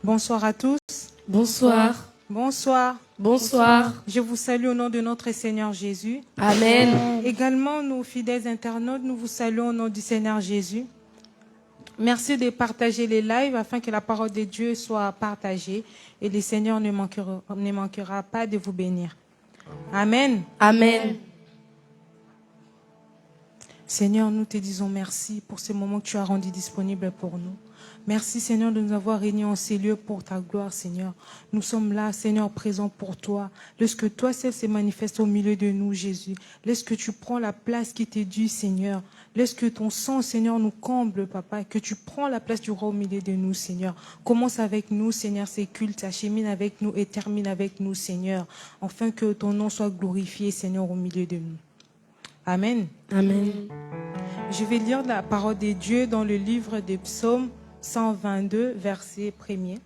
Bonsoir à tous. Bonsoir. Bonsoir. Bonsoir. Je vous salue au nom de notre Seigneur Jésus. Amen. Également, nos fidèles internautes, nous vous saluons au nom du Seigneur Jésus. Merci de partager les lives afin que la parole de Dieu soit partagée et le Seigneur ne manquera pas de vous bénir. Amen. Amen. Seigneur, nous te disons merci pour ce moment que tu as rendu disponible pour nous. Merci, Seigneur, de nous avoir réunis en ces lieux pour ta gloire, Seigneur. Nous sommes là, Seigneur, présents pour toi. Laisse que toi seul se manifeste au milieu de nous, Jésus. Laisse que tu prends la place qui t'est due, Seigneur. Laisse que ton sang, Seigneur, nous comble, Papa, que tu prends la place du roi au milieu de nous, Seigneur. Commence avec nous, Seigneur, ces cultes, achemine avec nous et termine avec nous, Seigneur, afin que ton nom soit glorifié, Seigneur, au milieu de nous. Amen. Amen. Je vais lire la parole de Dieu dans le livre des Psaumes 122, verset 1er.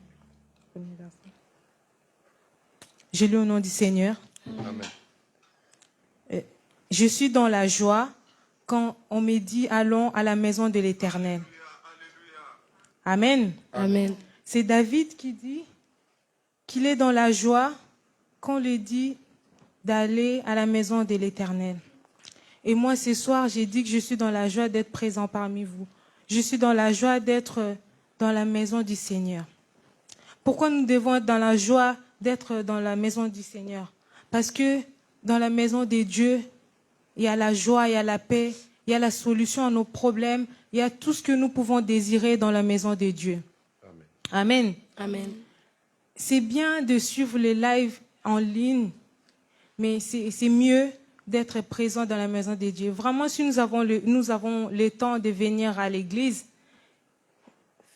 Je lis au nom du Seigneur. Amen. Je suis dans la joie quand on me dit allons à la maison de l'Éternel. Amen. Amen. C'est David qui dit qu'il est dans la joie quand on lui dit d'aller à la maison de l'Éternel. Et moi, ce soir, j'ai dit que je suis dans la joie d'être présent parmi vous. Je suis dans la joie d'être dans la maison du Seigneur. Pourquoi nous devons être dans la joie d'être dans la maison du Seigneur? Parce que dans la maison de Dieu, il y a la joie, il y a la paix, il y a la solution à nos problèmes, il y a tout ce que nous pouvons désirer dans la maison de Dieu. Amen. Amen. C'est bien de suivre les lives en ligne, mais c'est mieux d'être présent dans la maison de Dieu. Vraiment, si nous avons le temps de venir à l'église,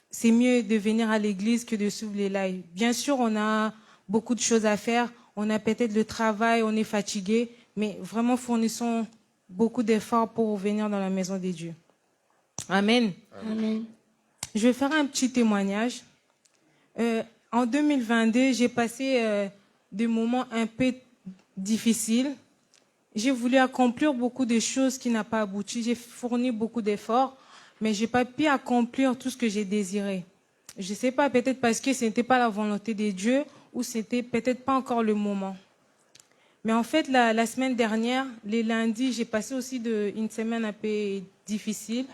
c'est mieux de venir à l'église que de suivre les lives. Bien sûr, on a beaucoup de choses à faire, on a peut-être le travail, on est fatigué, mais vraiment fournissons beaucoup d'efforts pour venir dans la maison de Dieu. Amen. Amen. Je vais faire un petit témoignage. En 2022, j'ai passé des moments un peu difficiles. J'ai voulu accomplir beaucoup de choses qui n'ont pas abouti. J'ai fourni beaucoup d'efforts, mais je n'ai pas pu accomplir tout ce que j'ai désiré. Je ne sais pas, peut-être parce que ce n'était pas la volonté de Dieu ou ce n'était peut-être pas encore le moment. Mais en fait, la semaine dernière, les lundis, j'ai passé aussi une semaine un peu difficile.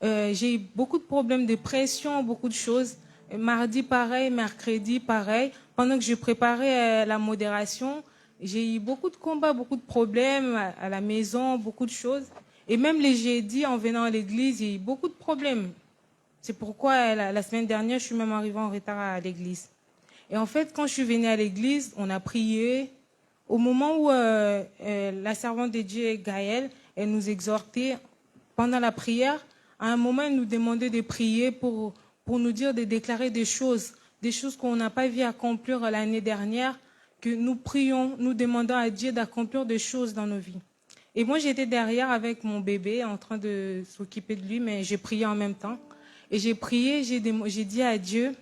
J'ai eu beaucoup de problèmes de pression, beaucoup de choses. Mardi, pareil, mercredi, pareil. Pendant que je préparais la modération, j'ai eu beaucoup de combats, beaucoup de problèmes à la maison, beaucoup de choses. Et même les jeudis, en venant à l'église, il y a eu beaucoup de problèmes. C'est pourquoi la semaine dernière, je suis même arrivée en retard à l'église. Et en fait, quand je suis venue à l'église, on a prié. Au moment où la servante de Dieu, Gaëlle, elle nous exhortait pendant la prière, à un moment, elle nous demandait de prier pour nous dire de déclarer des choses qu'on n'a pas vu accomplir l'année dernière, que nous prions, nous demandons à Dieu d'accomplir des choses dans nos vies. Et moi, j'étais derrière avec mon bébé en train de s'occuper de lui, mais j'ai prié en même temps. Et j'ai prié, j'ai dit à Dieu,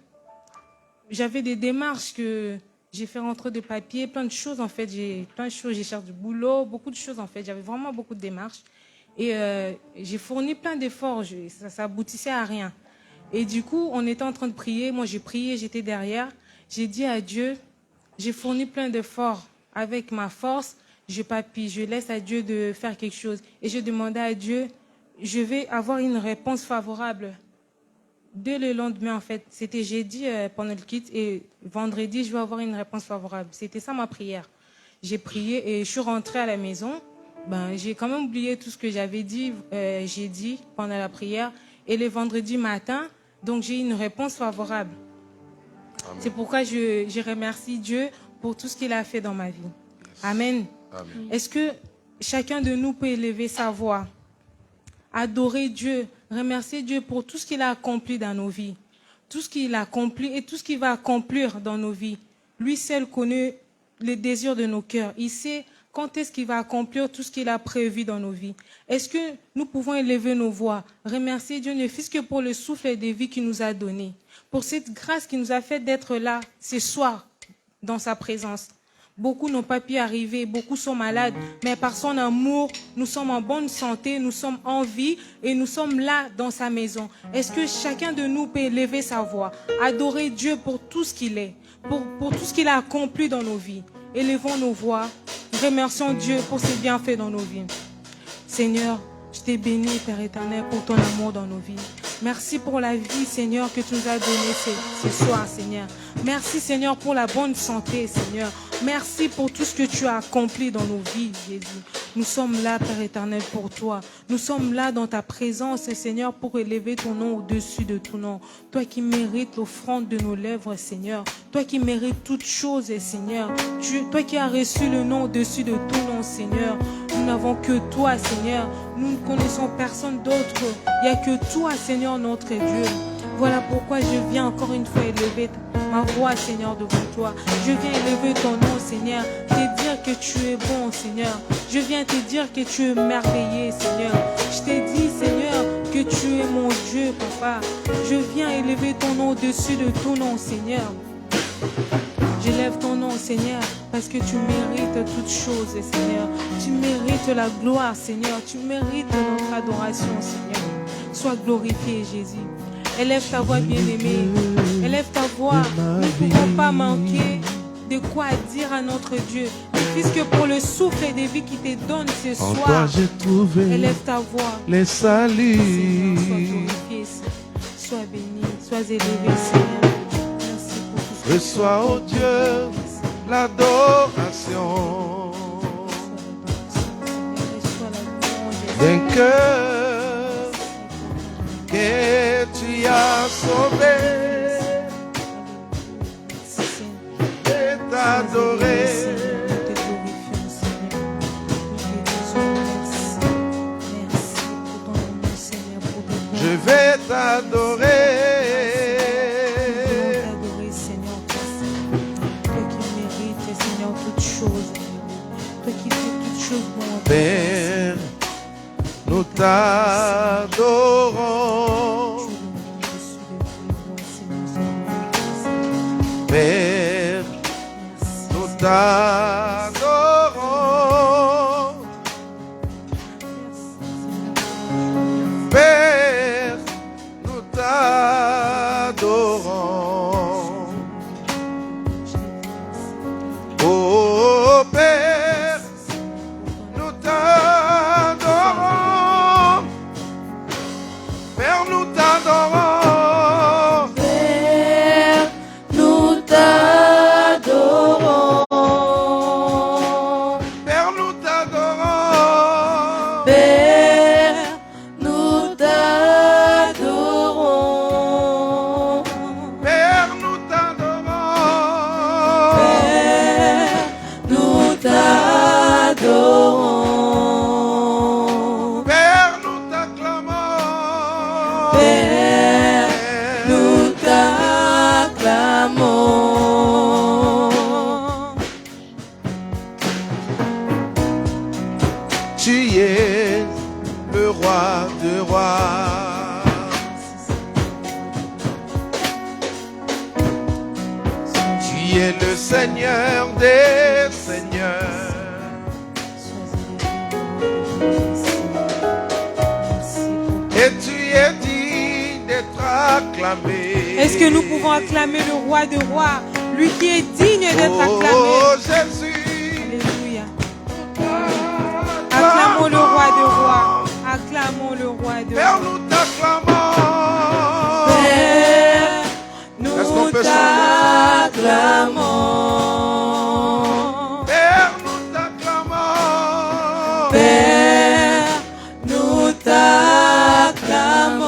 j'avais des démarches que j'ai fait rentrer de papier, plein de choses en fait, j'ai cherché du boulot, beaucoup de choses en fait, j'avais vraiment beaucoup de démarches. Et j'ai fourni plein d'efforts, ça aboutissait à rien. Et du coup, on était en train de prier, moi j'ai prié, j'étais derrière, j'ai dit à Dieu, j'ai fourni plein d'efforts avec ma force, je laisse à Dieu de faire quelque chose. Et je demandais à Dieu, je vais avoir une réponse favorable. Dès le lendemain, en fait, c'était jeudi pendant le kit et vendredi, je vais avoir une réponse favorable. C'était ça ma prière. J'ai prié et je suis rentrée à la maison. J'ai quand même oublié tout ce que j'avais dit, j'ai dit pendant la prière. Et le vendredi matin, donc j'ai eu une réponse favorable. Amen. C'est pourquoi je remercie Dieu pour tout ce qu'il a fait dans ma vie. Amen. Amen. Est-ce que chacun de nous peut élever sa voix, adorer Dieu, remercier Dieu pour tout ce qu'il a accompli dans nos vies, tout ce qu'il a accompli et tout ce qu'il va accomplir dans nos vies. Lui seul connaît les désirs de nos cœurs. Il sait quand est-ce qu'il va accomplir tout ce qu'il a prévu dans nos vies. Est-ce que nous pouvons élever nos voix, remercier Dieu ne fût-ce que pour le souffle de vie qu'il nous a donné, pour cette grâce qui nous a fait d'être là ce soir dans sa présence. Beaucoup n'ont pas pu arriver, beaucoup sont malades, mais par son amour, nous sommes en bonne santé, nous sommes en vie et nous sommes là dans sa maison. Est-ce que chacun de nous peut élever sa voix, adorer Dieu pour tout ce qu'il est, pour tout ce qu'il a accompli dans nos vies? Élevons nos voix, remercions Dieu pour ses bienfaits dans nos vies. Seigneur, je t'ai béni, Père éternel, pour ton amour dans nos vies. Merci pour la vie, Seigneur, que tu nous as donnée ce soir, Seigneur. Merci, Seigneur, pour la bonne santé, Seigneur. Merci pour tout ce que tu as accompli dans nos vies, Jésus. Nous sommes là, Père éternel, pour toi. Nous sommes là dans ta présence, Seigneur, pour élever ton nom au-dessus de tout nom. Toi qui mérites l'offrande de nos lèvres, Seigneur. Toi qui mérites toutes choses, Seigneur. Toi qui as reçu le nom au-dessus de tout nom, Seigneur. Nous n'avons que toi, Seigneur. Nous ne connaissons personne d'autre. Il n'y a que toi, Seigneur, notre Dieu. Voilà pourquoi je viens encore une fois élever ma voix, Seigneur, devant toi. Je viens élever ton nom, Seigneur. Te dire que tu es bon, Seigneur. Je viens te dire que tu es merveilleux, Seigneur. Je t'ai dit, Seigneur, que tu es mon Dieu, Papa. Je viens élever ton nom au-dessus de tout nom, Seigneur. J'élève ton nom, Seigneur, parce que tu mérites toutes choses, Seigneur. Tu mérites la gloire, Seigneur. Tu mérites notre adoration, Seigneur. Sois glorifié, Jésus. Élève ta voix, bien-aimée. Élève ta voix. Nous ne pouvons pas manquer de quoi dire à notre Dieu. Puisque pour le souffle de vie qui te donne ce soir, élève ta voix. Les salis. Seigneur, sois glorifié, sois béni, sois élevé, Seigneur. Merci pour tout ce que Reçois, oh Dieu, l'adoration d'un cœur que tu as sauvé et t'adorer. Je vais t'adorer. Seigneur, toi qui mérites, Seigneur, toutes choses. Toi qui fais toutes choses pour Père, nous t'adorons. Père, nous t'adorons. Père, nous t'adorons. Oh Père, nous t'adorons. Père, nous t'adorons. Père, nous t'adorons. Père, nous t'adorons. Père, nous t'adorons. Père, nous t'adorons. Père, nous t'adorons. Père, nous t'acclamons. Père, nous t'acclamons. Tu es le roi de rois. Tu es le Seigneur des seigneurs. Et tu es digne d'être acclamé. Est-ce que nous pouvons acclamer le roi de rois, lui qui est digne d'être acclamé? Oh Jésus. Alléluia. Acclamons le roi de rois. Acclamons le roi de Père, rois. nous t'acclamons. Père, Est-ce qu'on nous peut chanter? t'acclamons. Père, nous t'acclamons. Père, nous t'acclamons.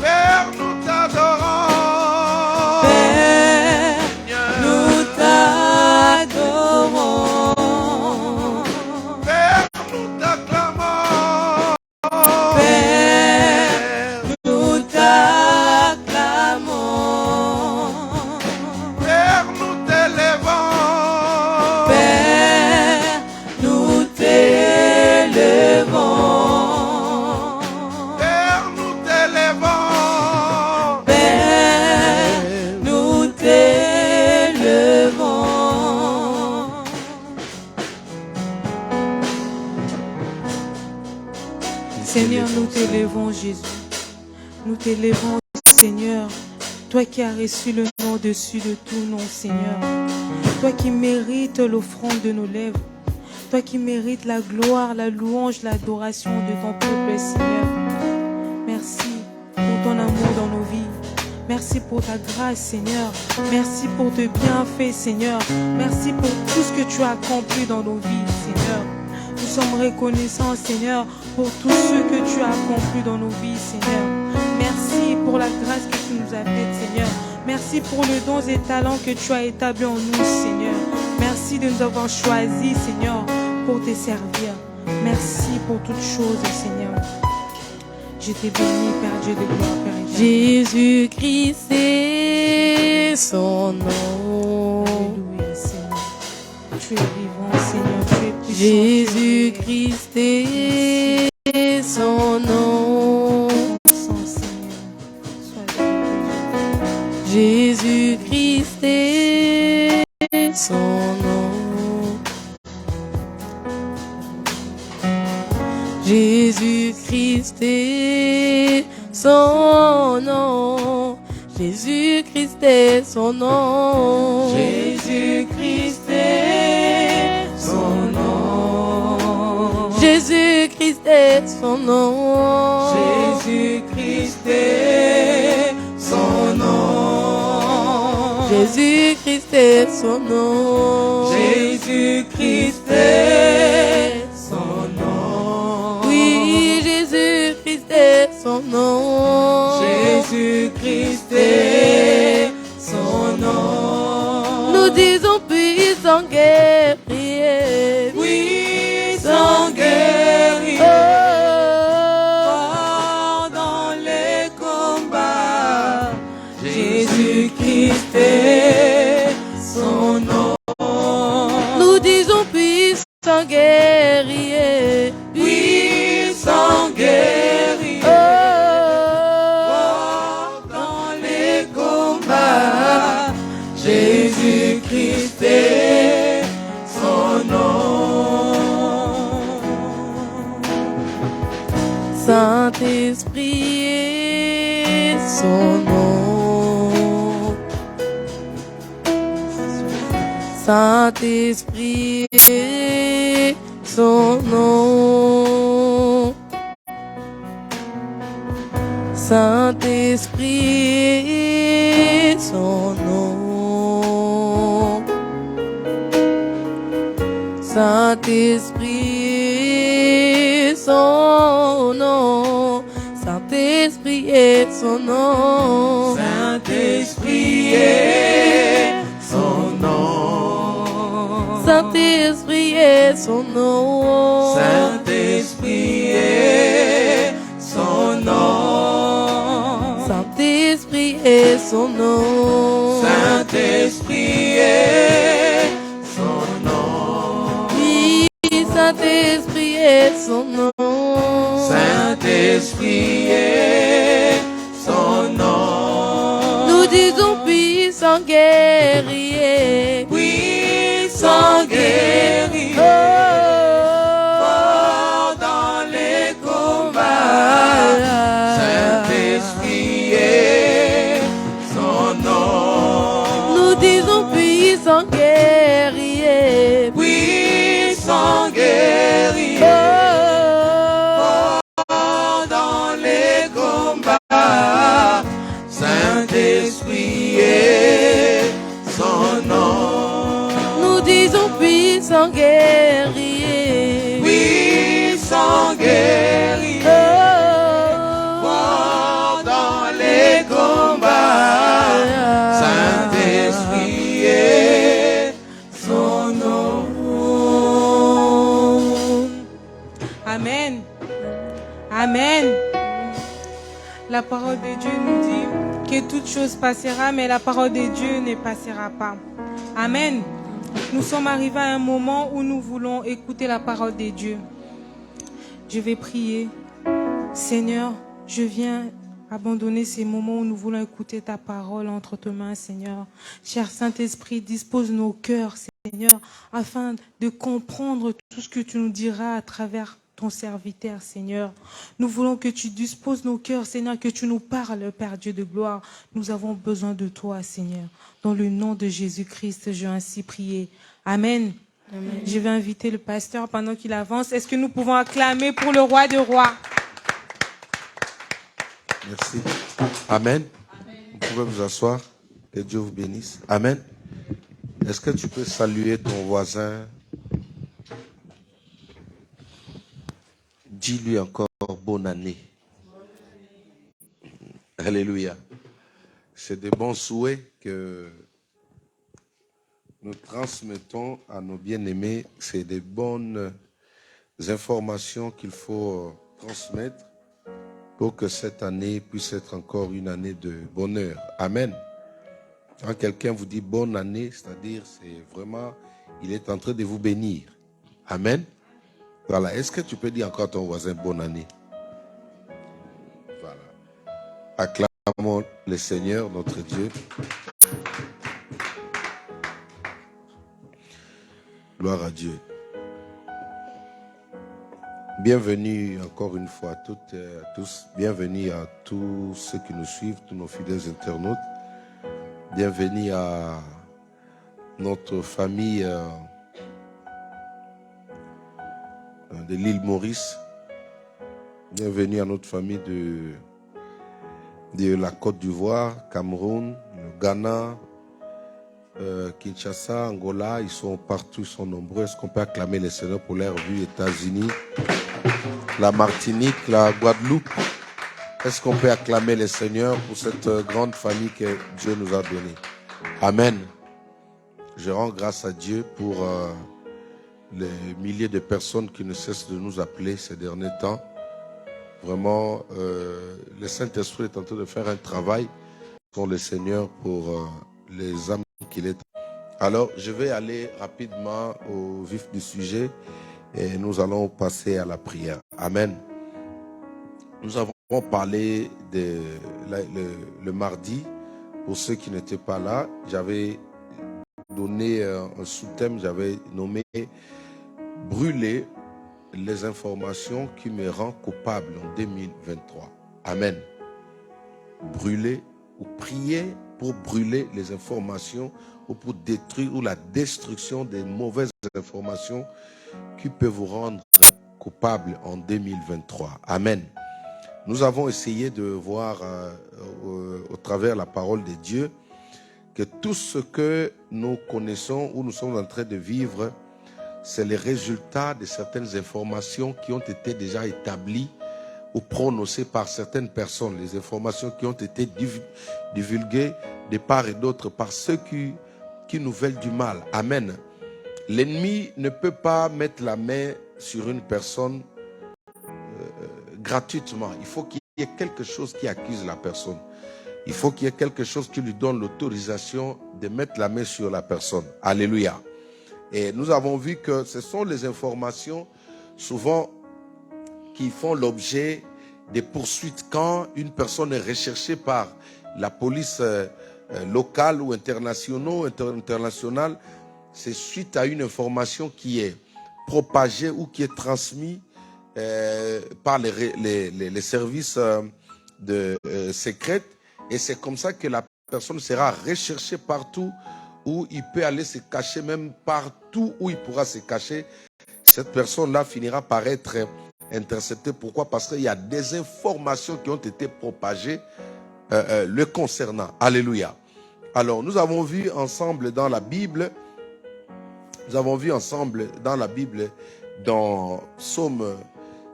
Père, nous t'adorons. Père, nous t'adorons. Père, nous t'acclamons. Père, nous t'acclamons. Nous t'élevons, Jésus. Nous t'élevons, Seigneur. Toi qui as reçu le nom au-dessus de tout nom, Seigneur. Toi qui mérites l'offrande de nos lèvres. Toi qui mérites la gloire, la louange, l'adoration de ton peuple, Seigneur. Merci pour ton amour dans nos vies. Merci pour ta grâce, Seigneur. Merci pour tes bienfaits, Seigneur. Merci pour tout ce que tu as accompli dans nos vies, Seigneur. Nous sommes reconnaissants, Seigneur, pour tout ce que tu as accompli dans nos vies, Seigneur. Merci pour la grâce que tu nous as faite, Seigneur. Merci pour le don et talent que tu as établi en nous, Seigneur. Merci de nous avoir choisis, Seigneur, pour te servir. Merci pour toutes choses, Seigneur. Je t'ai béni, Père Dieu de gloire, Père éternel. Jésus-Christ est son nom. Alléluia, Seigneur. Tu es vivant, Seigneur. Tu es puissant. Jésus-Christ est son nom. Sans Seigneur. Sois béni. Jésus-Christ est son nom. Jésus-Christ est son nom. Jésus-Christ est son nom. Jésus-Christ est son nom. Jésus-Christ est son nom. Jésus-Christ est son nom. Jésus-Christ est son nom. Jésus-Christ est son nom. Oui, Jésus-Christ est son nom. Jésus-Christ est son nom. Nous disons puissant guerrier. Puissant guerrier. Fort dans les combats. Jésus-Christ est son nom. Nous disons puissant guerrier. Puissant guerrier. Fort dans les combats. Jésus-Christ est son nom. Saint-Esprit est son nom. Saint-Esprit est son nom. Saint-Esprit est son nom. Saint-Esprit est son nom. Saint-Esprit est son nom. Saint-Esprit est son nom. Saint-Esprit est son nom. Saint-Esprit est son nom. Saint-Esprit est son nom. Saint-Esprit est son nom. Oui, Saint-Esprit est son nom. Saint-Esprit est son nom. Nous disons puissant guerrier. Puissant guerrier. Fort dans les combats. Saint-Esprit est son nom. Nous disons puissant guerrier. Puissant guerrier. Fort dans les combats. Saint-Esprit est son nom. Nous disons puissant guerrier. Puissant guerrier. Fort dans les combats. Saint-Esprit est son nom. Amen. Amen. La parole de Dieu nous dit que toute chose passera, mais la parole de Dieu ne passera pas. Amen. Nous sommes arrivés à un moment où nous voulons écouter la parole de Dieu. Je vais prier. Seigneur, je viens abandonner ces moments où nous voulons écouter ta parole entre tes mains, Seigneur. Cher Saint-Esprit, dispose nos cœurs, Seigneur, afin de comprendre tout ce que tu nous diras à travers ton serviteur, Seigneur. Nous voulons que tu disposes nos cœurs, Seigneur, que tu nous parles, Père Dieu de gloire. Nous avons besoin de toi, Seigneur. Dans le nom de Jésus-Christ, j'ai ainsi prié. Amen. Amen. Je vais inviter le pasteur pendant qu'il avance. Est-ce que nous pouvons acclamer pour le roi des rois? Merci. Amen. Vous pouvez vous asseoir. Que Dieu vous bénisse. Amen. Est-ce que tu peux saluer ton voisin? Dis-lui encore bonne année. Alléluia. C'est des bons souhaits que nous transmettons à nos bien-aimés. C'est des bonnes informations qu'il faut transmettre pour que cette année puisse être encore une année de bonheur. Amen. Quand quelqu'un vous dit bonne année, c'est-à-dire c'est vraiment, il est en train de vous bénir. Amen. Voilà. Est-ce que tu peux dire encore à ton voisin bonne année? Voilà. Acclamons le Seigneur, notre Dieu. Gloire à Dieu. Bienvenue encore une fois à toutes et à tous. Bienvenue à tous ceux qui nous suivent, tous nos fidèles internautes. Bienvenue à notre famille de l'île Maurice. Bienvenue à notre famille de la Côte d'Ivoire, Cameroun, le Ghana, Kinshasa, Angola. Ils sont partout, ils sont nombreux. Est-ce qu'on peut acclamer les Seigneurs pour leur vue? États-Unis, la Martinique, la Guadeloupe. Est-ce qu'on peut acclamer les Seigneurs pour cette grande famille que Dieu nous a donnée? Amen. Je rends grâce à Dieu pour les milliers de personnes qui ne cessent de nous appeler ces derniers temps. Vraiment, le Saint-Esprit est en train de faire un travail pour le Seigneur, pour les âmes qu'il est. Alors, je vais aller rapidement au vif du sujet et nous allons passer à la prière. Amen. Nous avons parlé le mardi. Pour ceux qui n'étaient pas là, j'avais donné un sous-thème, j'avais nommé « Brûler les informations qui me rendent coupable en 2023 ». Amen. Brûler ou prier pour brûler les informations ou pour détruire ou la destruction des mauvaises informations qui peuvent vous rendre coupable en 2023. Amen. Nous avons essayé de voir au travers la parole de Dieu que tout ce que nous connaissons ou nous sommes en train de vivre, c'est le résultat de certaines informations qui ont été déjà établies ou prononcées par certaines personnes, les informations qui ont été divulguées de part et d'autre par ceux qui nous veulent du mal. Amen. L'ennemi ne peut pas mettre la main sur une personne gratuitement. Il faut qu'il y ait quelque chose qui accuse la personne. Il faut qu'il y ait quelque chose qui lui donne l'autorisation de mettre la main sur la personne. Alléluia. Et nous avons vu que ce sont les informations souvent qui font l'objet des poursuites quand une personne est recherchée par la police locale ou internationale. C'est suite à une information qui est propagée ou qui est transmise par les services secrets, et c'est comme ça que la personne sera recherchée partout où il peut aller se cacher, même partout où il pourra se cacher. Cette personne-là finira par être interceptée. Pourquoi? Parce qu'il y a des informations qui ont été propagées le concernant. Alléluia. Alors, nous avons vu ensemble dans la Bible, dans Psaume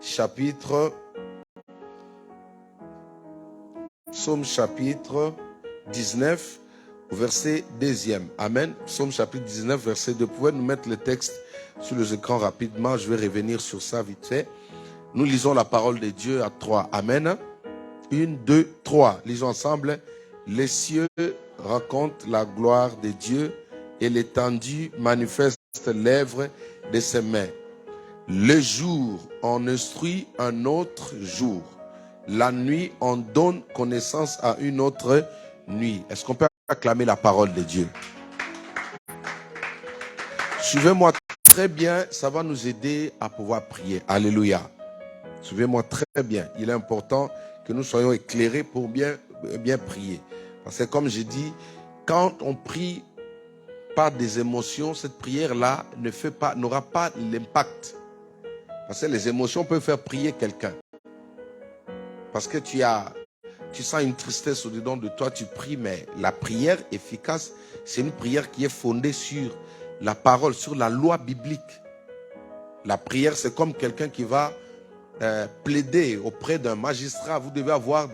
chapitre 19, verset 2e. Amen. Psaume chapitre 19, verset 2. Vous pouvez nous mettre le texte sur les écrans rapidement. Je vais revenir sur ça vite fait. Nous lisons la parole de Dieu à 3. Amen. 1, 2, 3. Lisons ensemble. Les cieux racontent la gloire de Dieu et l'étendue manifeste l'œuvre de ses mains. Le jour en instruit un autre jour. La nuit en donne connaissance à une autre nuit. Est-ce qu'on peut acclamer la parole de Dieu? Suivez-moi très bien, ça va nous aider à pouvoir prier. Alléluia. Suivez-moi très bien. Il est important que nous soyons éclairés pour bien prier. Parce que comme j'ai dit, quand on prie par des émotions, cette prière-là n'aura pas l'impact. Parce que les émotions peuvent faire prier quelqu'un. Parce que tu sens une tristesse au-dedans de toi, tu pries, mais la prière efficace, c'est une prière qui est fondée sur la parole, sur la loi biblique. La prière, c'est comme quelqu'un qui va plaider auprès d'un magistrat. Vous devez avoir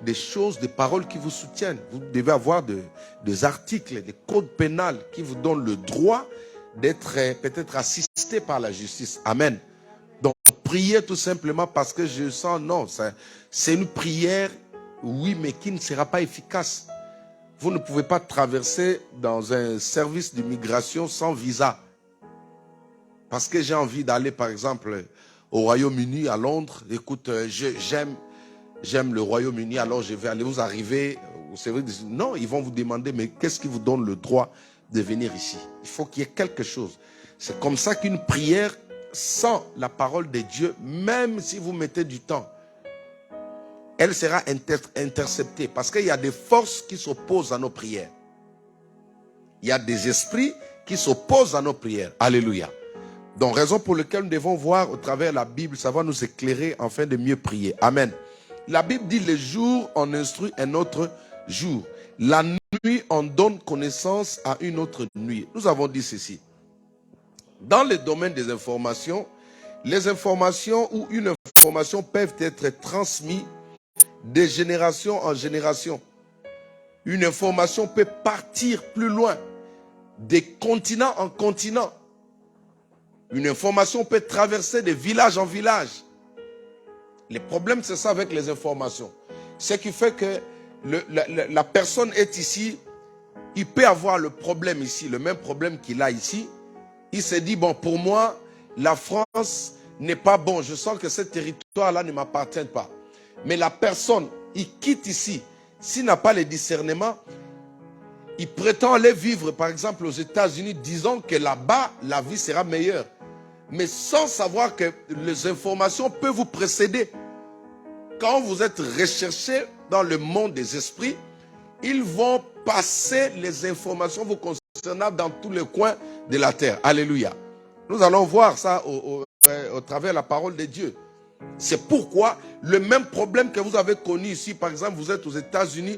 des choses, des paroles qui vous soutiennent. Vous devez avoir des articles, des codes pénals qui vous donnent le droit d'être peut-être assisté par la justice. Amen. Donc, priez tout simplement parce que je sens, non, c'est une prière, oui, mais qui ne sera pas efficace. Vous ne pouvez pas traverser dans un service d'immigration sans visa. Parce que j'ai envie d'aller, par exemple, au Royaume-Uni, à Londres. Écoute, j'aime le Royaume-Uni, alors je vais aller. Vous arrivez, c'est vrai, non, ils vont vous demander, mais qu'est-ce qui vous donne le droit de venir ici? Il faut qu'il y ait quelque chose. C'est comme ça qu'une prière sans la parole de Dieu, même si vous mettez du temps, elle sera interceptée. Parce qu'il y a des forces qui s'opposent à nos prières. Il y a des esprits qui s'opposent à nos prières. Alléluia. Donc, raison pour laquelle nous devons voir au travers de la Bible, ça va nous éclairer afin de mieux prier. Amen. La Bible dit, le jour on instruit un autre jour. La nuit on donne connaissance à une autre nuit. Nous avons dit ceci. Dans le domaine des informations, les informations ou une information peuvent être transmises de génération en génération. Une information peut partir plus loin, de continent en continent. Une information peut traverser de village en village. Le problème, c'est ça avec les informations. Ce qui fait que la personne est ici, il peut avoir le problème ici, le même problème qu'il a ici. Il se dit, bon, pour moi, la France n'est pas bon. Je sens que ce territoire-là ne m'appartient pas. Mais la personne, il quitte ici. S'il n'a pas le discernement, il prétend aller vivre, par exemple, aux États-Unis, disant que là-bas, la vie sera meilleure. Mais sans savoir que les informations peuvent vous précéder. Quand vous êtes recherché dans le monde des esprits, ils vont passer les informations vous concernant dans tous les coins de la terre. Alléluia. Nous allons voir ça au travers de la parole de Dieu. C'est pourquoi le même problème que vous avez connu ici, par exemple, vous êtes aux États-Unis,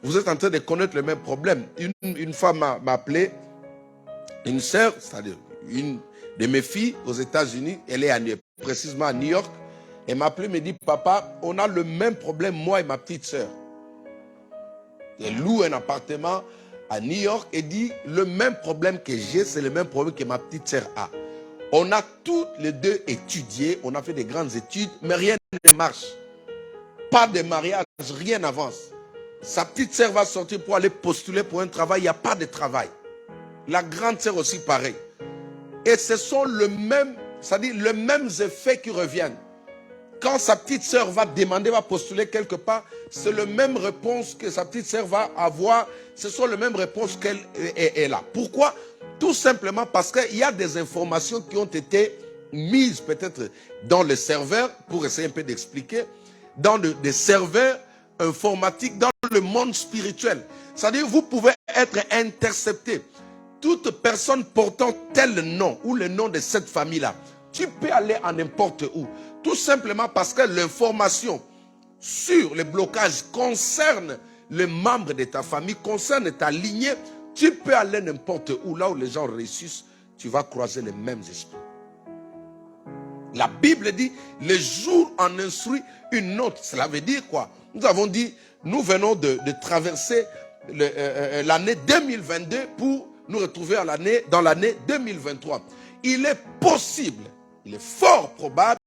vous êtes en train de connaître le même problème. Une femme m'a appelé, une sœur, c'est-à-dire une de mes filles aux États-Unis, elle est précisément à New York. Elle m'a appelé, me dit, papa, on a le même problème, moi et ma petite sœur. Elle loue un appartement à New York et dit, le même problème que j'ai, c'est le même problème que ma petite sœur a. On a toutes les deux étudié, on a fait des grandes études, mais rien ne marche. Pas de mariage, rien n'avance. Sa petite sœur va sortir pour aller postuler pour un travail, il n'y a pas de travail. La grande sœur aussi pareil. Et ce sont les mêmes effets qui reviennent. Quand sa petite sœur va demander, va postuler quelque part, c'est la même réponse que sa petite sœur va avoir. Ce sont les mêmes réponses qu'elle est là. Pourquoi? Tout simplement parce qu'il y a des informations qui ont été mises peut-être dans le serveur, pour essayer un peu d'expliquer, dans des serveurs informatiques, dans le monde spirituel. C'est-à-dire vous pouvez être intercepté. Toute personne portant tel nom ou le nom de cette famille-là, tu peux aller à n'importe où. Tout simplement parce que l'information sur le blocage concerne les membres de ta famille, concerne ta lignée. Tu peux aller n'importe où. Là où les gens réussissent, tu vas croiser les mêmes esprits. La Bible dit, le jour en instruit une autre. Cela veut dire quoi? Nous avons dit, nous venons de traverser l'année 2022 pour nous retrouver dans l'année 2023. Il est possible, il est fort probable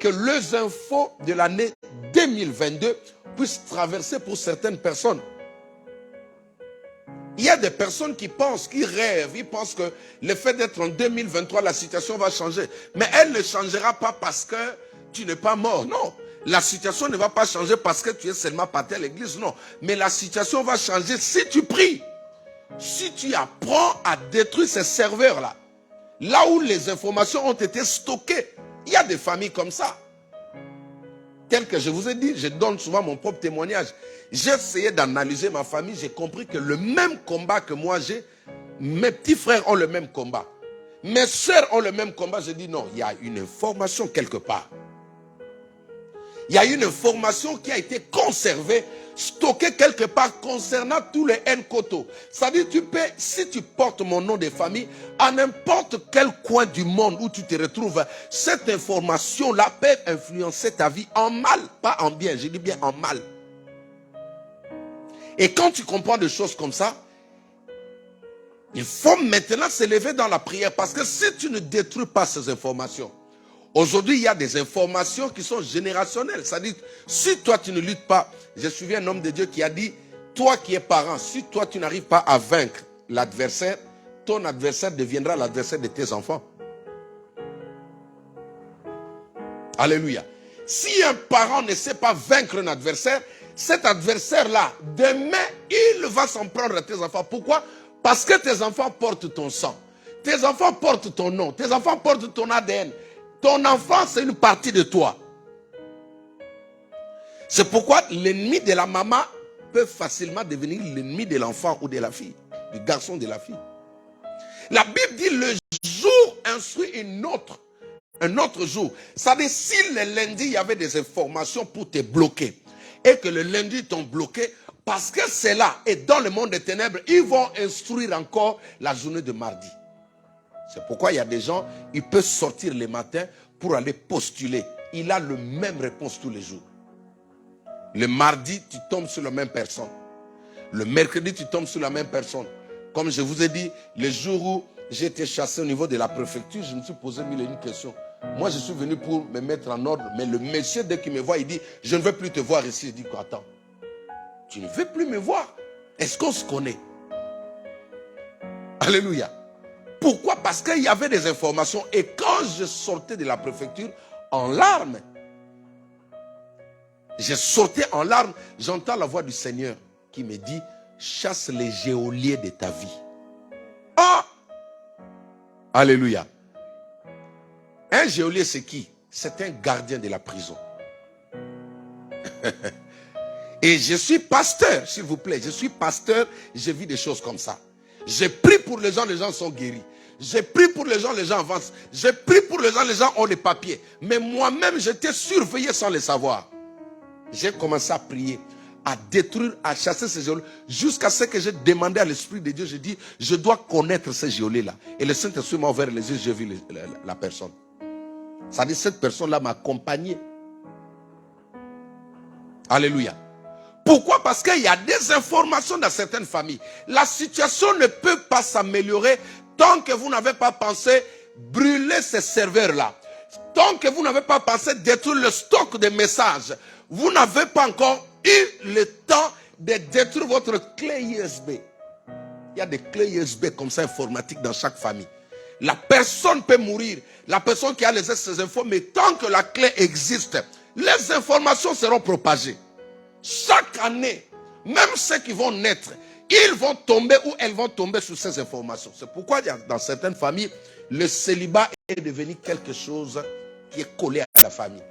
que les infos de l'année 2022 puissent traverser pour certaines personnes. Il y a des personnes qui pensent, qui rêvent, ils pensent que le fait d'être en 2023, la situation va changer. Mais elle ne changera pas parce que tu n'es pas mort, non. La situation ne va pas changer parce que tu es seulement parti à l'église, non. Mais la situation va changer si tu pries. Si tu apprends à détruire ces serveurs-là. là où les informations ont été stockées. Il y a des familles comme ça. Tel que je vous ai dit, je donne souvent mon propre témoignage. J'ai essayé d'analyser ma famille, j'ai compris que le même combat que moi j'ai, mes petits frères ont le même combat. Mes soeurs ont le même combat. J'ai dit non, il y a une information quelque part. Il y a une information qui a été conservée, stockée quelque part concernant tous les Nkoto. C'est-à-dire, si tu portes mon nom de famille, à n'importe quel coin du monde où tu te retrouves, cette information-là peut influencer ta vie en mal, pas en bien, je dis bien en mal. Et quand tu comprends des choses comme ça, il faut maintenant s'élever dans la prière, parce que si tu ne détruis pas ces informations, aujourd'hui, il y a des informations qui sont générationnelles. C'est-à-dire, si toi, tu ne luttes pas, j'ai suivi un homme de Dieu qui a dit, toi qui es parent, si toi, tu n'arrives pas à vaincre l'adversaire, ton adversaire deviendra l'adversaire de tes enfants. Alléluia. Si un parent ne sait pas vaincre un adversaire, cet adversaire-là, demain, il va s'en prendre à tes enfants. Pourquoi? Parce que tes enfants portent ton sang. Tes enfants portent ton nom. Tes enfants portent ton ADN. Ton enfant, c'est une partie de toi. C'est pourquoi l'ennemi de la maman peut facilement devenir l'ennemi de l'enfant ou de la fille, du garçon, de la fille. La Bible dit le jour instruit un autre jour. Ça veut dire si le lundi, il y avait des informations pour te bloquer et que le lundi, ils t'ont bloqué, parce que c'est là, et dans le monde des ténèbres, ils vont instruire encore la journée de mardi. C'est pourquoi il y a des gens, ils peuvent sortir le matin pour aller postuler. Il a la même réponse tous les jours. Le mardi, tu tombes sur la même personne. Le mercredi, tu tombes sur la même personne. Comme je vous ai dit, le jour où j'ai été chassé au niveau de la préfecture, je me suis posé mille et une questions. Moi, je suis venu pour me mettre en ordre. Mais le monsieur, dès qu'il me voit, il dit, je ne veux plus te voir ici. Je dis, quoi, attends, tu ne veux plus me voir? Est-ce qu'on se connaît? Alléluia. Pourquoi? Parce qu'il y avait des informations. Et quand je sortais de la préfecture, en larmes, je sortais en larmes, j'entends la voix du Seigneur qui me dit, chasse les geôliers de ta vie. Ah! Alléluia. Un geôlier, c'est qui? C'est un gardien de la prison. Et je suis pasteur, s'il vous plaît. Je suis pasteur, je vis des choses comme ça. J'ai pris pour les gens sont guéris. J'ai pris pour les gens avancent. J'ai pris pour les gens ont des papiers. Mais moi-même, j'étais surveillé sans le savoir. J'ai commencé à prier, à détruire, à chasser ces geôliers, jusqu'à ce que j'ai demandé à l'Esprit de Dieu. J'ai dit, je dois connaître ces geôliers-là. Et le Saint-Esprit m'a ouvert les yeux, j'ai vu la personne. Ça dit, cette personne-là m'a accompagné. Alléluia. Pourquoi? Parce qu'il y a des informations dans certaines familles. La situation ne peut pas s'améliorer tant que vous n'avez pas pensé brûler ces serveurs-là. Tant que vous n'avez pas pensé détruire le stock de messages. Vous n'avez pas encore eu le temps de détruire votre clé USB. Il y a des clés USB comme ça informatiques dans chaque famille. La personne peut mourir. La personne qui a laissé ces infos, mais tant que la clé existe, les informations seront propagées. Chaque année, même ceux qui vont naître, ils vont tomber ou elles vont tomber sur ces informations. C'est pourquoi dans certaines familles, le célibat est devenu quelque chose qui est collé à la famille.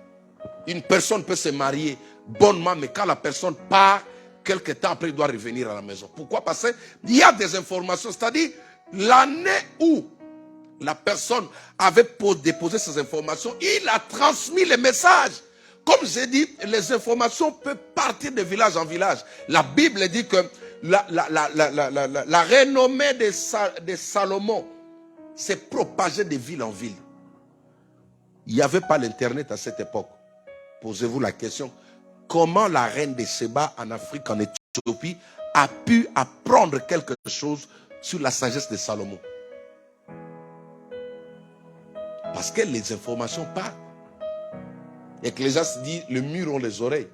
Une personne peut se marier bonnement, mais quand la personne part, quelque temps après, il doit revenir à la maison. Pourquoi? Parce qu'il y a des informations. C'est-à-dire, l'année où la personne avait déposé ces informations, il a transmis les messages. Comme j'ai dit, les informations peuvent partir de village en village. La Bible dit que la renommée de Salomon s'est propagée de ville en ville. Il n'y avait pas l'internet à cette époque. Posez-vous la question, comment la reine de Séba en Afrique, en Éthiopie, a pu apprendre quelque chose sur la sagesse de Salomon? Parce que les informations partent. Ecclésiaste dit, le mur ont les oreilles.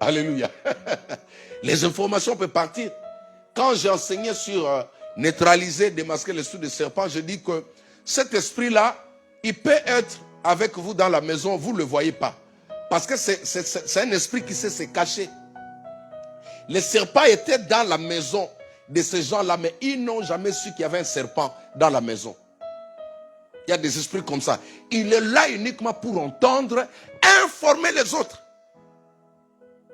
Alléluia. Les informations peuvent partir. Quand j'ai enseigné sur neutraliser, démasquer l'esprit de serpent, je dis que cet esprit-là, il peut être avec vous dans la maison, vous ne le voyez pas. Parce que c'est un esprit qui sait se cacher. Les serpents étaient dans la maison de ces gens-là, mais ils n'ont jamais su qu'il y avait un serpent dans la maison. Il y a des esprits comme ça. Il est là uniquement pour entendre, informer les autres.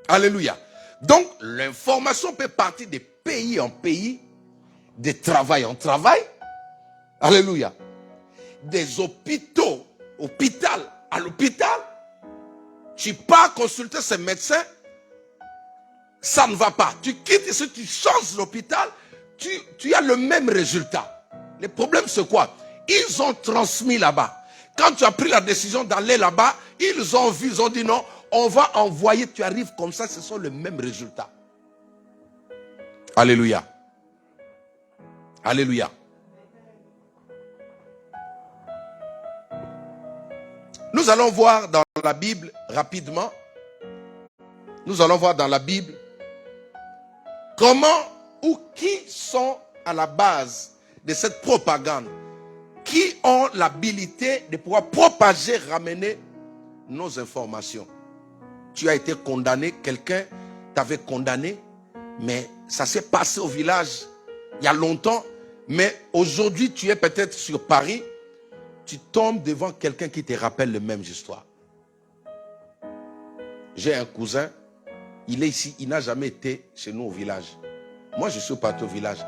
Alléluia. Donc, l'information peut partir de pays en pays, de travail en travail. Alléluia. Des hôpitaux, à l'hôpital. Tu pars consulter ce médecin, ça ne va pas. Tu quittes ici, tu changes l'hôpital, tu as le même résultat. Le problème, c'est quoi? Ils ont transmis là-bas. Quand tu as pris la décision d'aller là-bas, ils ont vu, ils ont dit non, on va envoyer, tu arrives comme ça, ce sont les mêmes résultats. Alléluia. Alléluia. Nous allons voir dans la Bible rapidement. Nous allons voir dans la Bible comment ou qui sont à la base de cette propagande. Qui ont l'habilité de pouvoir propager, ramener nos informations. Tu as été condamné, quelqu'un t'avait condamné, mais ça s'est passé au village il y a longtemps, mais aujourd'hui tu es peut-être sur Paris, tu tombes devant quelqu'un qui te rappelle la même histoire. J'ai un cousin, il est ici, il n'a jamais été chez nous au village. Moi je suis parti au village,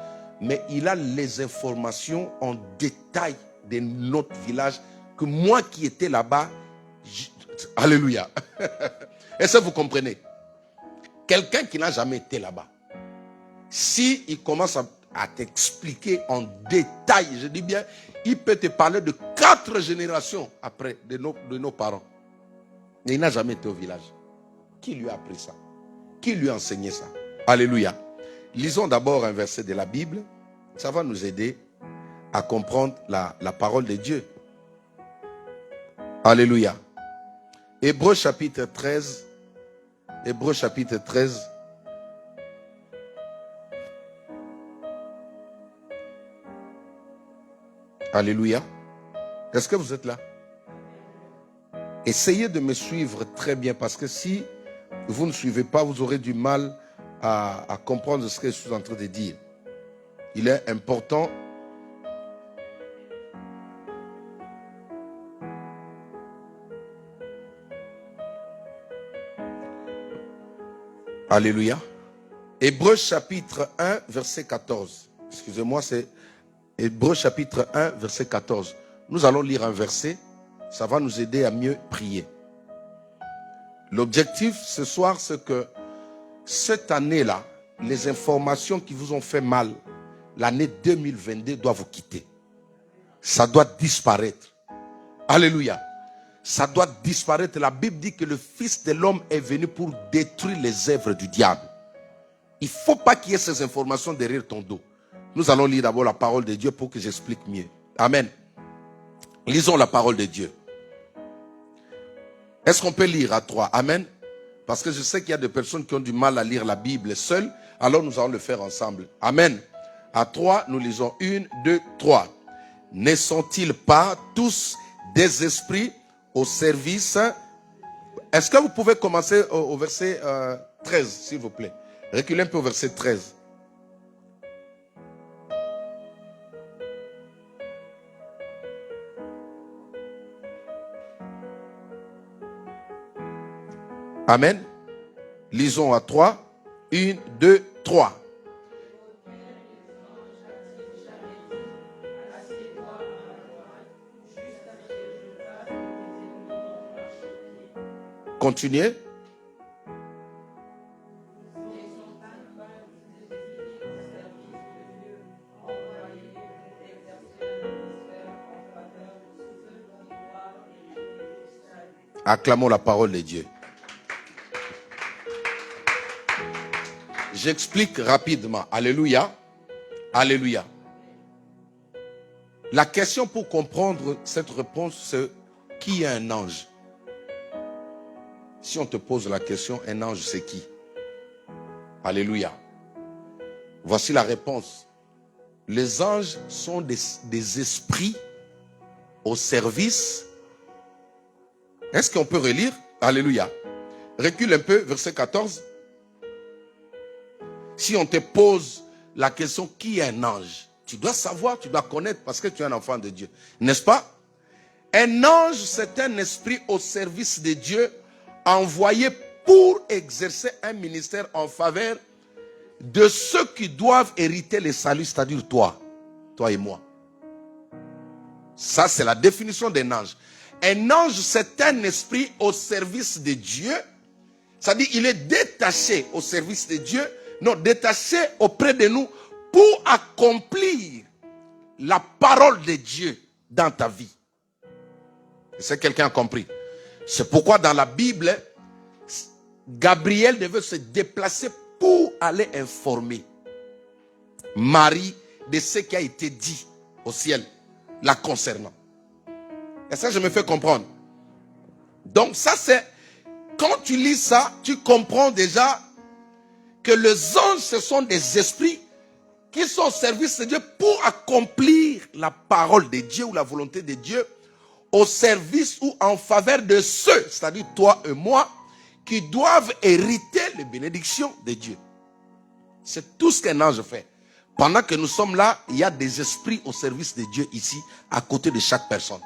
mais il a les informations en détail de notre village, que moi qui étais là-bas, alléluia. Est-ce que vous comprenez? Quelqu'un qui n'a jamais été là-bas, si il commence à t'expliquer en détail, je dis bien, il peut te parler de 4 générations après de nos parents. Mais il n'a jamais été au village. Qui lui a appris ça? Qui lui a enseigné ça? Alléluia. Lisons d'abord un verset de la Bible. Ça va nous aider à comprendre la parole de Dieu. Alléluia. Hébreux chapitre 13. Hébreux chapitre 13. Alléluia. Est-ce que vous êtes là? Essayez de me suivre très bien, parce que si vous ne suivez pas, vous aurez du mal à comprendre ce que je suis en train de dire. Il est important . Alléluia. Hébreux chapitre 1, verset 14. Excusez-moi, c'est Hébreux chapitre 1, verset 14. Nous allons lire un verset. Ça va nous aider à mieux prier. L'objectif ce soir, c'est que cette année-là, les informations qui vous ont fait mal, l'année 2022 doit vous quitter. Ça doit disparaître. Alléluia. Ça doit disparaître. La Bible dit que le Fils de l'homme est venu pour détruire les œuvres du diable. Il ne faut pas qu'il y ait ces informations derrière ton dos. Nous allons lire d'abord la parole de Dieu pour que j'explique mieux. Amen. Lisons la parole de Dieu. Est-ce qu'on peut lire à 3? Amen. Parce que je sais qu'il y a des personnes qui ont du mal à lire la Bible seules. Alors nous allons le faire ensemble. Amen. À 3, nous lisons 1, 2, 3. Ne sont-ils pas tous des esprits au service? Est-ce que vous pouvez commencer au verset 13, s'il vous plaît? Reculez un peu au verset 13. Amen. Lisons à 3. 1, 2, 3. Continuez. Acclamons la parole de Dieu. J'explique rapidement. Alléluia. Alléluia. La question pour comprendre cette réponse, c'est qui est un ange? Si on te pose la question, un ange c'est qui? Alléluia. Voici la réponse. Les anges sont des esprits au service. Est-ce qu'on peut relire? Alléluia. Recule un peu, verset 14. Si on te pose la question, qui est un ange? Tu dois savoir, tu dois connaître, parce que tu es un enfant de Dieu. N'est-ce pas? Un ange, c'est un esprit au service de Dieu, envoyé pour exercer un ministère en faveur de ceux qui doivent hériter le salut, c'est-à-dire toi et moi. Ça, c'est la définition d'un ange. Un ange, c'est un esprit au service de Dieu. C'est-à-dire, il est détaché au service de Dieu, non, détaché auprès de nous pour accomplir la parole de Dieu dans ta vie. Est-ce que quelqu'un a compris? C'est pourquoi dans la Bible, Gabriel devait se déplacer pour aller informer Marie de ce qui a été dit au ciel la concernant. Et ça, je me fais comprendre. Donc ça, c'est... Quand tu lis ça, tu comprends déjà que les anges, ce sont des esprits qui sont au service de Dieu pour accomplir la parole de Dieu ou la volonté de Dieu au service ou en faveur de ceux, c'est-à-dire toi et moi, qui doivent hériter les bénédictions de Dieu. C'est tout ce qu'un ange fait. Pendant que nous sommes là, il y a des esprits au service de Dieu ici, à côté de chaque personne.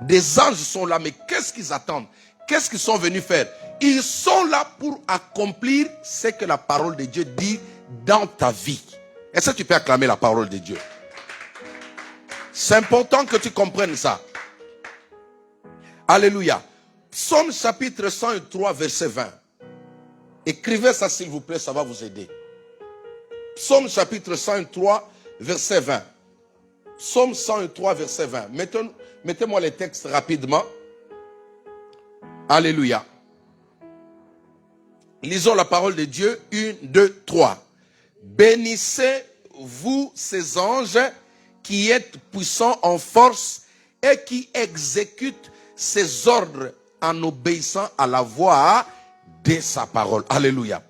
Des anges sont là, mais qu'est-ce qu'ils attendent? Qu'est-ce qu'ils sont venus faire? Ils sont là pour accomplir ce que la parole de Dieu dit dans ta vie. Est-ce que tu peux acclamer la parole de Dieu? C'est important que tu comprennes ça. Alléluia. Psaume chapitre 103, verset 20. Écrivez ça s'il vous plaît, ça va vous aider. Psaume chapitre 103, verset 20. Psaume 103, verset 20. Mettez-moi les textes rapidement. Alléluia. Lisons la parole de Dieu. 1, 2, 3. Bénissez-vous ces anges qui êtes puissants en force et qui exécutent ses ordres en obéissant à la voix de sa parole. Alléluia.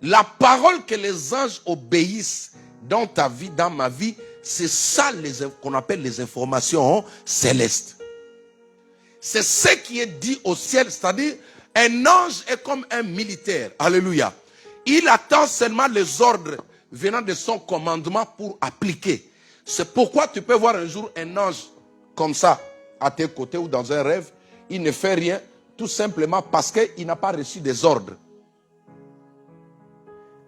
La parole que les anges obéissent dans ta vie, dans ma vie, c'est ça qu'on appelle les informations célestes. C'est ce qui est dit au ciel, c'est-à-dire un ange est comme un militaire. Alléluia. Il attend seulement les ordres venant de son commandement pour appliquer. C'est pourquoi tu peux voir un jour un ange comme ça à tes côtés ou dans un rêve. Il ne fait rien tout simplement parce qu'il n'a pas reçu des ordres.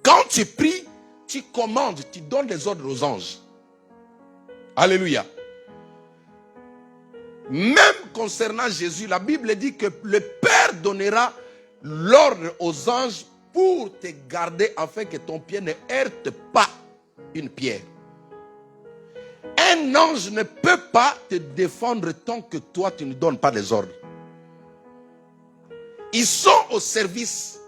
Quand tu pries, tu commandes, tu donnes des ordres aux anges. Alléluia. Même concernant Jésus, la Bible dit que le Père donnera l'ordre aux anges pour te garder afin que ton pied ne heurte pas une pierre. Un ange ne peut pas te défendre tant que toi tu ne donnes pas les ordres. Ils sont au service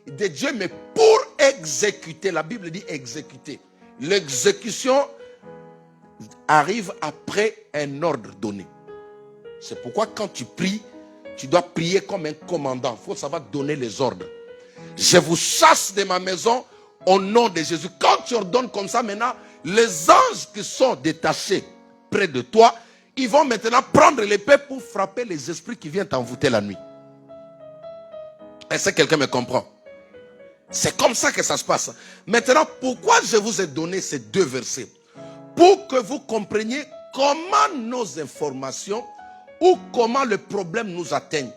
de Dieu, mais pour exécuter, la Bible dit exécuter. L'exécution arrive après un ordre donné. C'est pourquoi quand tu pries, tu dois prier comme un commandant. Il faut savoir donner les ordres. Je vous chasse de ma maison au nom de Jésus. Quand tu ordonnes comme ça, maintenant, les anges qui sont détachés près de toi, ils vont maintenant prendre l'épée pour frapper les esprits qui viennent t'envoûter la nuit. Est-ce que quelqu'un me comprend? C'est comme ça que ça se passe. Maintenant, pourquoi je vous ai donné ces deux versets? Pour que vous compreniez comment nos informations ou comment le problème nous atteigne.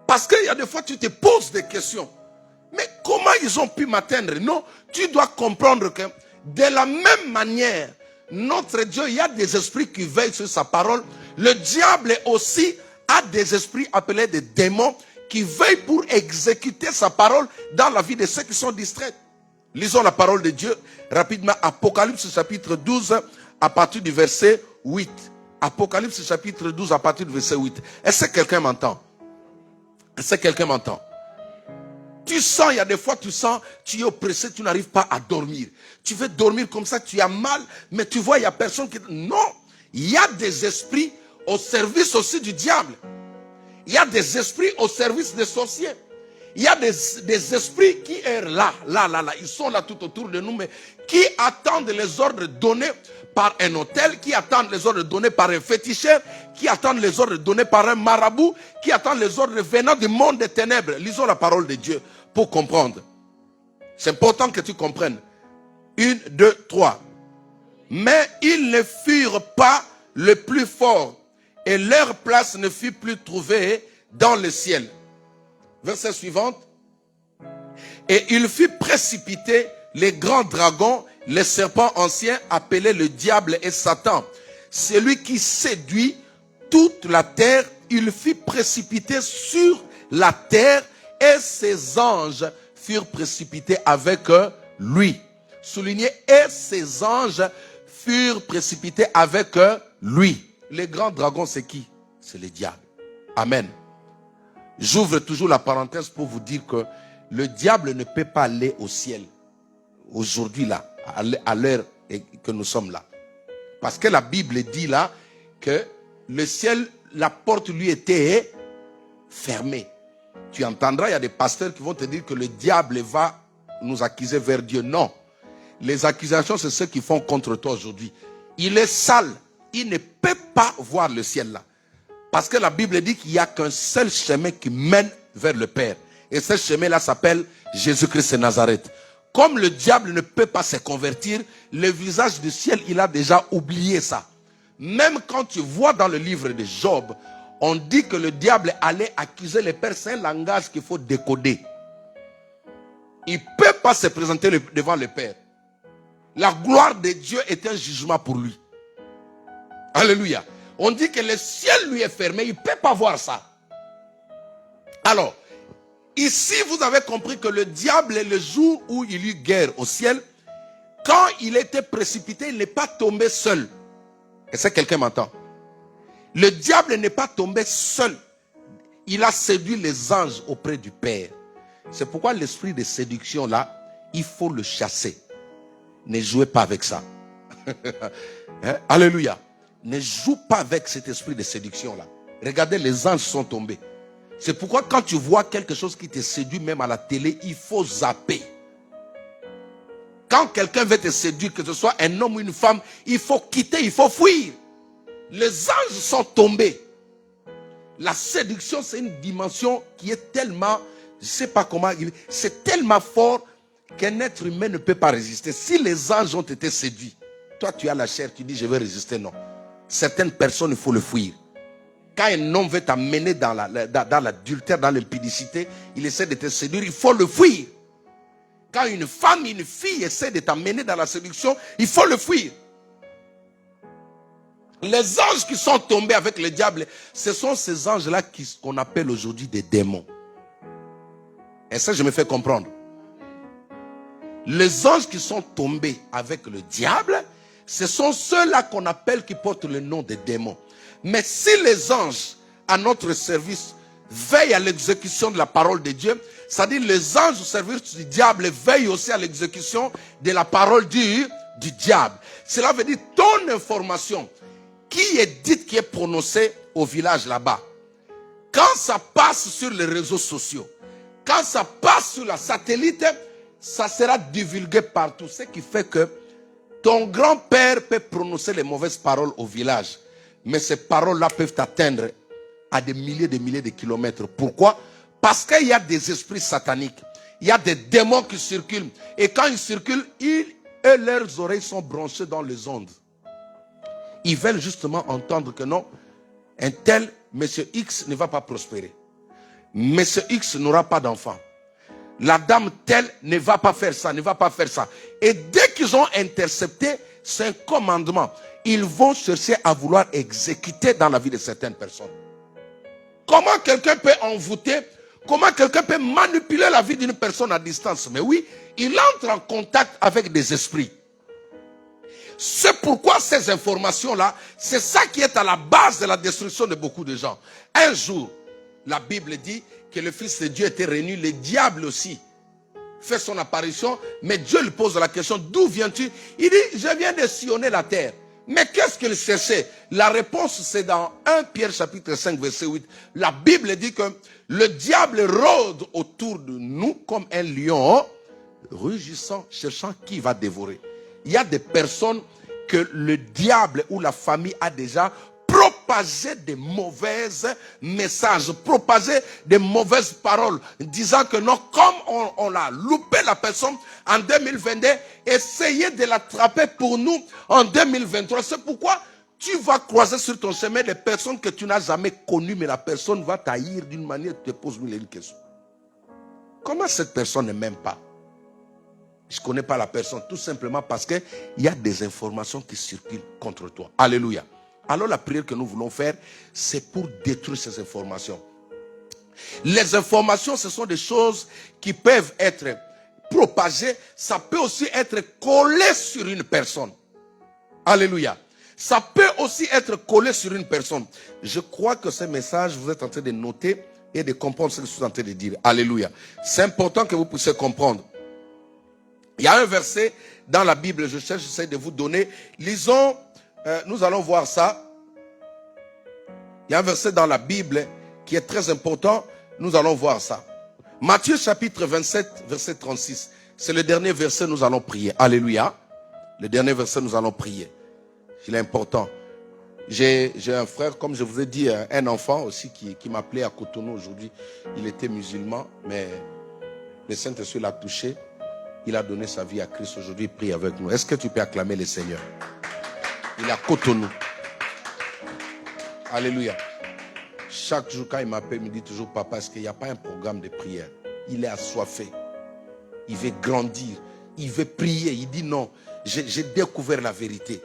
Parce qu'il y a des fois, tu te poses des questions. Mais comment ils ont pu m'atteindre? Non, tu dois comprendre que de la même manière, notre Dieu, il y a des esprits qui veillent sur sa parole. Le diable aussi a des esprits appelés des démons qui veillent pour exécuter sa parole dans la vie de ceux qui sont distraits. Lisons la parole de Dieu rapidement. Apocalypse chapitre 12 à partir du verset 8. Apocalypse chapitre 12 à partir du verset 8. Est-ce que quelqu'un m'entend? Est-ce que quelqu'un m'entend? Tu sens, il y a des fois tu sens, tu es oppressé, tu n'arrives pas à dormir. Tu veux dormir comme ça, tu as mal, mais tu vois, il n'y a personne qui... Non, il y a des esprits au service aussi du diable. Il y a des esprits au service des sorciers. Il y a des esprits qui sont là. Ils sont là tout autour de nous, mais qui attendent les ordres donnés par un hôtel, qui attendent les ordres donnés par un féticheur, qui attendent les ordres donnés par un marabout, qui attendent les ordres venant du monde des ténèbres. Lisons la parole de Dieu pour comprendre. C'est important que tu comprennes. 1, 2, 3. Mais ils ne furent pas le plus fort. et leur place ne fut plus trouvée dans le ciel. Verset suivant. Et il fut précipité les grands dragons, les serpents anciens appelés le diable et Satan. Celui qui séduit toute la terre, il fut précipité sur la terre et ses anges furent précipités avec lui. Soulignez, et ses anges furent précipités avec lui. Les grands dragons, c'est qui? C'est le diable. Amen. J'ouvre toujours la parenthèse pour vous dire que le diable ne peut pas aller au ciel. Aujourd'hui là, à l'heure que nous sommes là. Parce que la Bible dit là que le ciel, la porte lui était fermée. Tu entendras, il y a des pasteurs qui vont te dire que le diable va nous accuser vers Dieu. Non. Les accusations, c'est ceux qui font contre toi aujourd'hui. Il est sale. Il ne peut pas voir le ciel là. Parce que la Bible dit qu'il n'y a qu'un seul chemin qui mène vers le Père. Et ce chemin-là s'appelle Jésus-Christ de Nazareth. Comme le diable ne peut pas se convertir, le visage du ciel, il a déjà oublié ça. Même quand tu vois dans le livre de Job, on dit que le diable allait accuser le Père. C'est un langage qu'il faut décoder. Il ne peut pas se présenter devant le Père. La gloire de Dieu est un jugement pour lui. Alléluia. On dit que le ciel lui est fermé, il ne peut pas voir ça. Alors, ici vous avez compris que le diable, le jour où il y eut guerre au ciel, quand il était précipité, il n'est pas tombé seul. Est-ce que quelqu'un m'entend? Le diable n'est pas tombé seul. Il a séduit les anges auprès du Père. C'est pourquoi l'esprit de séduction là, il faut le chasser. Ne jouez pas avec ça. Hein? Alléluia. Ne joue pas avec cet esprit de séduction là. Regardez, les anges sont tombés. C'est pourquoi quand tu vois quelque chose qui te séduit même à la télé, il faut zapper. Quand quelqu'un veut te séduire, que ce soit un homme ou une femme, il faut quitter, il faut fuir. Les anges sont tombés. La séduction, c'est une dimension qui est tellement, je ne sais pas comment, c'est tellement fort qu'un être humain ne peut pas résister. Si les anges ont été séduits, toi tu as la chair, tu dis je vais résister, non. Certaines personnes, il faut le fuir. Quand un homme veut t'amener dans l'adultère, dans l'impudicité, il essaie de te séduire, il faut le fuir. Quand une femme, une fille essaie de t'amener dans la séduction, il faut le fuir. Les anges qui sont tombés avec le diable, ce sont ces anges-là qu'on appelle aujourd'hui des démons. Et ça, je me fais comprendre. Les anges qui sont tombés avec le diable, ce sont ceux-là qu'on appelle, qui portent le nom de démons. Mais si les anges, à notre service, veillent à l'exécution de la parole de Dieu, c'est-à-dire les anges au service du diable veillent aussi à l'exécution de la parole du diable. Cela veut dire ton information qui est dite, qui est prononcée au village là-bas, quand ça passe sur les réseaux sociaux, quand ça passe sur la satellite, ça sera divulgué partout. Ce qui fait que ton grand-père peut prononcer les mauvaises paroles au village. Mais ces paroles-là peuvent atteindre à des milliers de kilomètres. Pourquoi? Parce qu'il y a des esprits sataniques. Il y a des démons qui circulent. Et quand ils circulent, leurs oreilles sont branchées dans les ondes. Ils veulent justement entendre que non, un tel, monsieur X, ne va pas prospérer. Monsieur X n'aura pas d'enfant. La dame telle ne va pas faire ça, ne va pas faire ça. Et dès qu'ils ont intercepté, c'est un commandement. Ils vont chercher à vouloir exécuter dans la vie de certaines personnes. Comment quelqu'un peut envoûter, comment quelqu'un peut manipuler la vie d'une personne à distance? Mais oui, il entre en contact avec des esprits. C'est pourquoi ces informations-là, c'est ça qui est à la base de la destruction de beaucoup de gens. Un jour, la Bible dit que le Fils de Dieu était réuni, le diable aussi fait son apparition, mais Dieu lui pose la question, d'où viens-tu? Il dit, je viens de sillonner la terre. Mais qu'est-ce qu'il cherchait? La réponse, c'est dans 1 Pierre chapitre 5, verset 8. La Bible dit que le diable rôde autour de nous comme un lion, rugissant, cherchant qui va dévorer. Il y a des personnes que le diable ou la famille a déjà propagé des mauvais messages, propagé des mauvaises paroles, disant que non, comme on a loupé la personne en 2022, essayez de l'attraper pour nous en 2023. C'est pourquoi, tu vas croiser sur ton chemin des personnes que tu n'as jamais connues, mais la personne va t'haïr d'une manière, tu te poses une question. Comment cette personne ne m'aime pas? Je ne connais pas la personne, tout simplement parce qu'il y a des informations qui circulent contre toi. Alléluia. Alors la prière que nous voulons faire, c'est pour détruire ces informations. Les informations, ce sont des choses qui peuvent être propagées. Ça peut aussi être collé sur une personne. Alléluia. Ça peut aussi être collé sur une personne. Je crois que ce message, vous êtes en train de noter et de comprendre ce que je suis en train de dire. Alléluia. C'est important que vous puissiez comprendre. Il y a un verset dans la Bible, j'essaie de vous donner. Lisons, nous allons voir ça. Il y a un verset dans la Bible qui est très important. Nous allons voir ça. Matthieu chapitre 27, verset 36. C'est le dernier verset, nous allons prier. Alléluia. Le dernier verset, nous allons prier. Il est important. J'ai un frère, comme je vous ai dit, un enfant aussi qui m'appelait à Cotonou aujourd'hui. Il était musulman, mais le Saint-Esprit l'a touché. Il a donné sa vie à Christ aujourd'hui, il prie avec nous. Est-ce que tu peux acclamer le Seigneur? Il est à Cotonou. Alléluia. Chaque jour quand il m'appelle, il me dit toujours, papa, est-ce qu'il n'y a pas un programme de prière? Il est assoiffé. Il veut grandir. Il veut prier. Il dit non, j'ai découvert la vérité.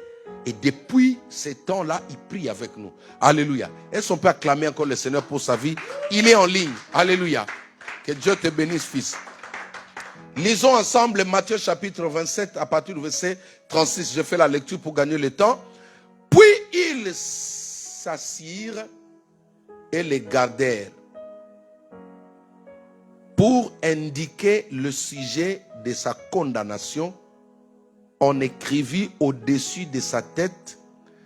Et depuis ces temps-là, il prie avec nous. Alléluia. Est-ce qu'on peut acclamer encore le Seigneur pour sa vie? Il est en ligne. Alléluia. Que Dieu te bénisse, fils. Lisons ensemble Matthieu chapitre 27 à partir du verset 36. Je fais la lecture pour gagner le temps. Puis ils s'assirent et les gardèrent pour indiquer le sujet de sa condamnation. On écrivit au-dessus de sa tête,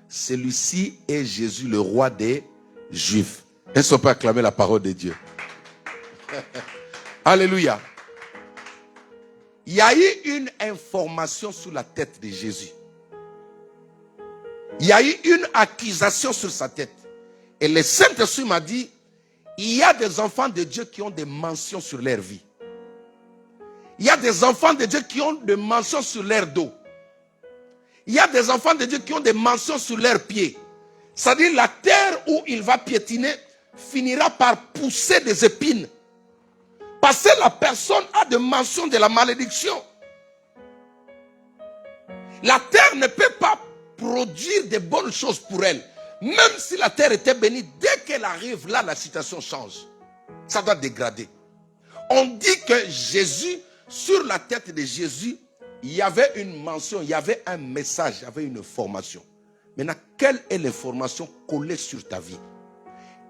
celui-ci est Jésus, le roi des Juifs. Est-ce qu'on peut acclamer la parole de Dieu? Alléluia. Il y a eu une information sur la tête de Jésus. Il y a eu une accusation sur sa tête. Et le Saint-Esprit m'a dit, il y a des enfants de Dieu qui ont des mentions sur leur vie. Il y a des enfants de Dieu qui ont des mentions sur leur dos. Il y a des enfants de Dieu qui ont des mentions sur leurs pieds. C'est-à-dire la terre où il va piétiner finira par pousser des épines. Parce que la personne a des mentions de la malédiction. La terre ne peut pas produire de bonnes choses pour elle. Même si la terre était bénie, dès qu'elle arrive là, la situation change. Ça doit dégrader. On dit que Jésus, sur la tête de Jésus, il y avait une mention, il y avait un message, il y avait une information. Maintenant, quelle est l'information collée sur ta vie?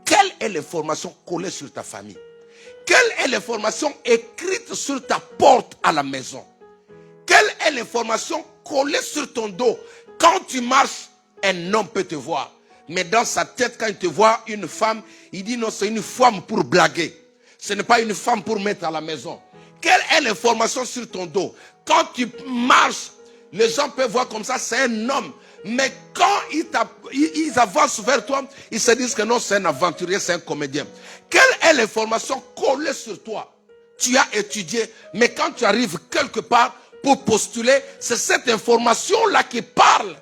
Quelle est l'information collée sur ta famille? Quelle est l'information écrite sur ta porte à la maison? Quelle est l'information collée sur ton dos? Quand tu marches, un homme peut te voir. Mais dans sa tête, quand il te voit une femme, il dit non, c'est une femme pour blaguer. Ce n'est pas une femme pour mettre à la maison. Quelle est l'information sur ton dos? Quand tu marches, les gens peuvent voir comme ça, c'est un homme. Mais quand ils avancent vers toi, ils se disent que non, c'est un aventurier, c'est un comédien. Quelle est l'information collée sur toi? Tu as étudié, mais quand tu arrives quelque part pour postuler, c'est cette information-là qui parle,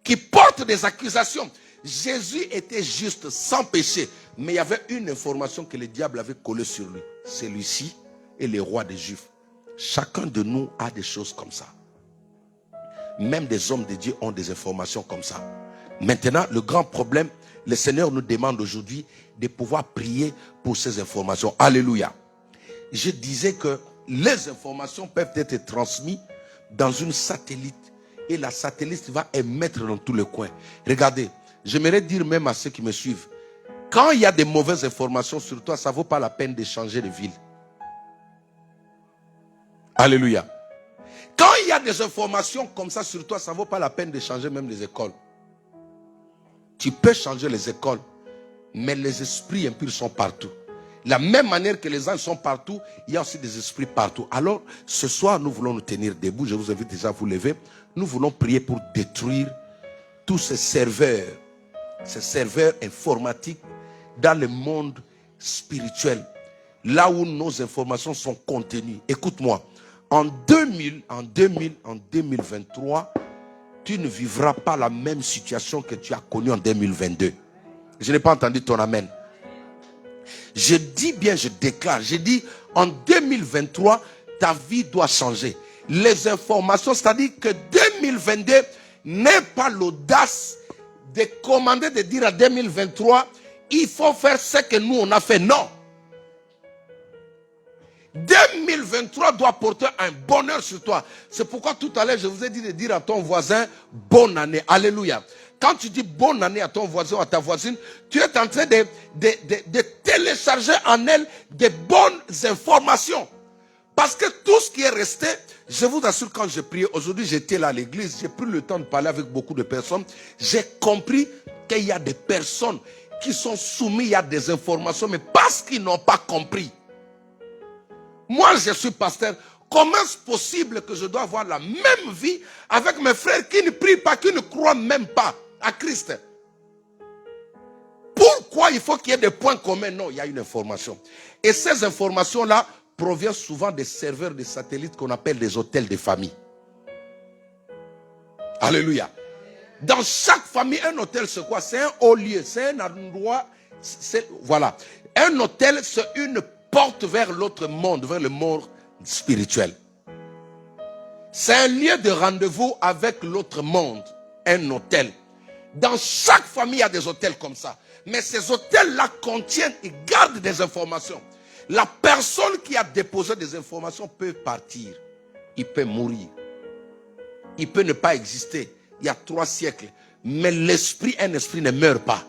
qui porte des accusations. Jésus était juste, sans péché, mais il y avait une information que le diable avait collée sur lui. Celui-ci est le roi des Juifs. Chacun de nous a des choses comme ça. Même des hommes de Dieu ont des informations comme ça. Maintenant, le grand problème, le Seigneur nous demande aujourd'hui de pouvoir prier pour ces informations. Alléluia. Je disais que les informations peuvent être transmises dans une satellite. Et la satellite va émettre dans tous les coins. Regardez, j'aimerais dire même à ceux qui me suivent, quand il y a des mauvaises informations sur toi, ça ne vaut pas la peine de changer de ville. Alléluia. Quand il y a des informations comme ça sur toi, ça ne vaut pas la peine de changer même les écoles. Tu peux changer les écoles, mais les esprits impurs sont partout. De la même manière que les anges sont partout, il y a aussi des esprits partout. Alors, ce soir, nous voulons nous tenir debout. Je vous invite déjà à vous lever. Nous voulons prier pour détruire tous ces serveurs informatiques dans le monde spirituel. Là où nos informations sont contenues. Écoute-moi. En 2023, tu ne vivras pas la même situation que tu as connue en 2022. Je n'ai pas entendu ton amen. Je dis bien, je déclare, je dis en 2023, ta vie doit changer. Les informations, c'est-à-dire que 2022 n'est pas l'audace de commander, de dire à 2023, il faut faire ce que nous on a fait. Non. 2023 doit porter un bonheur sur toi. C'est pourquoi tout à l'heure je vous ai dit de dire à ton voisin bonne année. Alléluia. Quand tu dis bonne année à ton voisin ou à ta voisine, tu es en train de télécharger en elle des bonnes informations. Parce que tout ce qui est resté, je vous assure, quand j'ai prié, aujourd'hui j'étais là à l'église, j'ai pris le temps de parler avec beaucoup de personnes, j'ai compris qu'il y a des personnes qui sont soumises à des informations, mais parce qu'ils n'ont pas compris. Moi, je suis pasteur. Comment est-ce possible que je dois avoir la même vie avec mes frères qui ne prient pas, qui ne croient même pas à Christ? Pourquoi il faut qu'il y ait des points communs? Non, il y a une information. Et ces informations-là proviennent souvent des serveurs de satellites qu'on appelle des hôtels de famille. Alléluia. Dans chaque famille, un hôtel, c'est quoi? C'est un haut lieu, c'est un endroit, voilà. Un hôtel, c'est une porte vers l'autre monde, vers le monde spirituel. C'est un lieu de rendez-vous avec l'autre monde, un hôtel. Dans chaque famille, il y a des hôtels comme ça. Mais ces hôtels-là contiennent et gardent des informations. La personne qui a déposé des informations peut partir. Il peut mourir. Il peut ne pas exister. Il y a 3 siècles. Mais l'esprit, un esprit ne meurt pas.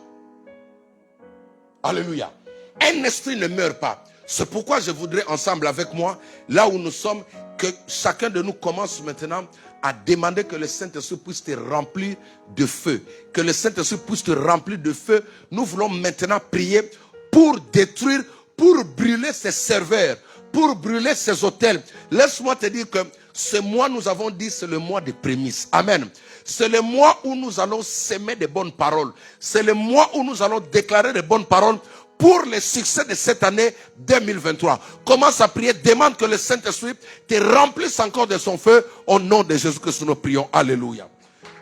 Alléluia. Un esprit ne meurt pas. C'est pourquoi je voudrais ensemble avec moi, là où nous sommes, que chacun de nous commence maintenant à demander que le Saint-Esprit puisse te remplir de feu. Que le Saint-Esprit puisse te remplir de feu. Nous voulons maintenant prier pour détruire, pour brûler ces serveurs, pour brûler ces hôtels. Laisse-moi te dire que ce mois, nous avons dit, c'est le mois des prémices. Amen. C'est le mois où nous allons s'aimer des bonnes paroles. C'est le mois où nous allons déclarer des bonnes paroles pour le succès de cette année 2023. Commence à prier, demande que le Saint-Esprit te remplisse encore de son feu au nom de Jésus-Christ. Nous prions. Alléluia.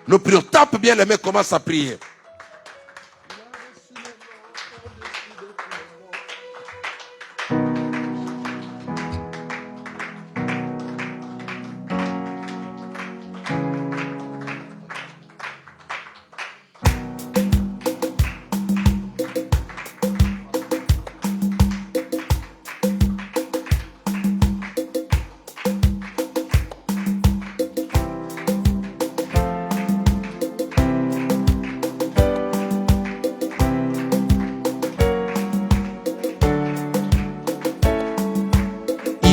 Nous prions. Tape bien les mains, commence à prier.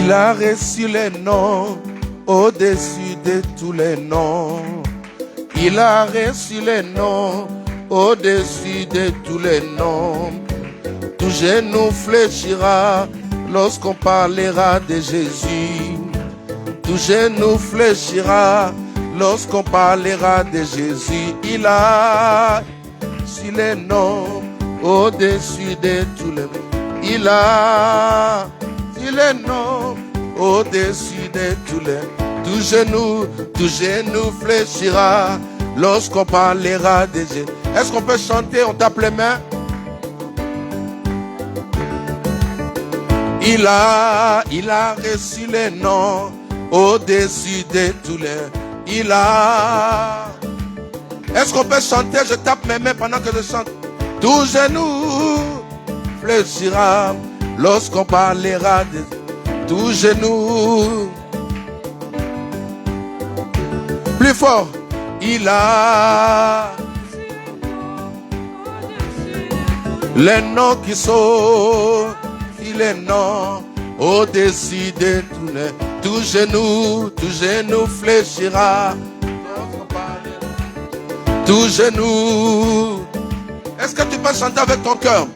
Il a reçu les noms au-dessus de tous les noms. Il a reçu les noms au-dessus de tous les noms. Tout genou fléchira lorsqu'on parlera de Jésus. Tout genou fléchira lorsqu'on parlera de Jésus. Il a reçu les noms au-dessus de tous les noms. Il a les noms au-dessus de tous les. Tout genou fléchira lorsqu'on parlera de Jésus. Est-ce qu'on peut chanter? On tape les mains. Il a reçu les noms au-dessus de tous les. Il a. Est-ce qu'on peut chanter? Je tape mes mains pendant que je chante. Tout genou fléchira lorsqu'on parlera de tout genou. Plus fort. Il a les noms qui sont, les noms au-dessus de tous les. Tout genou fléchira. Tout genou. Est-ce que tu peux chanter avec ton cœur?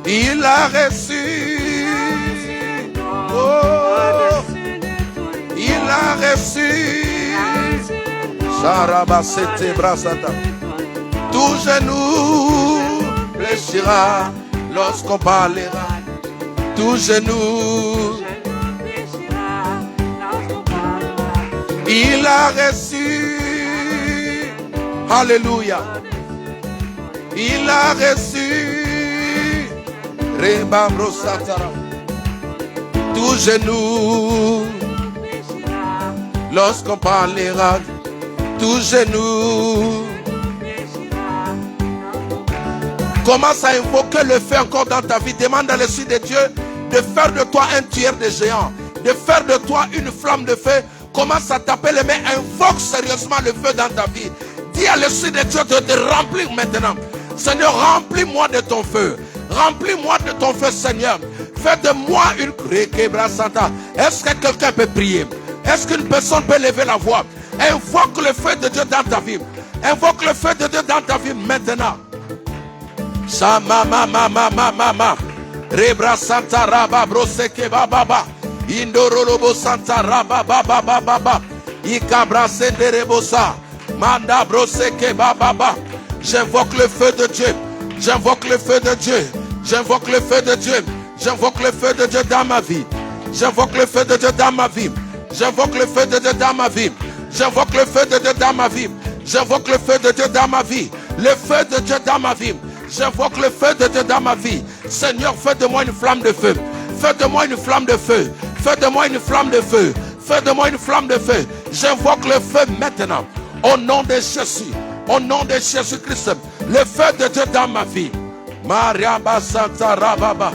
Il a reçu, oh, il a reçu, Sarabasete Brasata. Tout genou fléchira lorsqu'on parlera. Tout genou, il a reçu, Alléluia. Il a reçu Rebabro Satara. Tout genou, lorsqu'on parlera, tout genou. Commence à invoquer le feu encore dans ta vie. Demande à l'Esprit de Dieu de faire de toi un tueur de géants, de faire de toi une flamme de feu. Commence à taper les mains, invoque sérieusement le feu dans ta vie. Dis à l'Esprit de Dieu de te remplir maintenant. Seigneur, remplis-moi de ton feu. Remplis-moi de ton feu, Seigneur. Fais de moi une santa. Est-ce que quelqu'un peut prier? Est-ce qu'une personne peut lever la voix? Invoque le feu de Dieu dans ta vie. Invoque le feu de Dieu dans ta vie maintenant. Sama mama mama mama. Rebra santa raba broseke baba. Indorolobo santa raba baba baba. Ikabra senderebosa. Manda broseke baba. J'invoque le feu de Dieu. J'invoque le feu de Dieu. J'invoque le feu de Dieu. J'invoque le feu de Dieu dans ma vie. J'invoque le feu de Dieu dans ma vie. J'invoque le feu de Dieu dans ma vie. J'invoque le feu de Dieu dans ma vie. J'invoque le feu de Dieu dans ma vie. Le feu de Dieu dans ma vie. J'invoque le feu de Dieu dans ma vie. Seigneur, fais de moi une flamme de feu. Fais de moi une flamme de feu. Fais de moi une flamme de feu. Fais de moi une flamme de feu. J'invoque le feu maintenant. Au nom de Jésus. Au nom de Jésus-Christ. Le feu de Dieu dans ma vie. Mariaba Santa Rababa.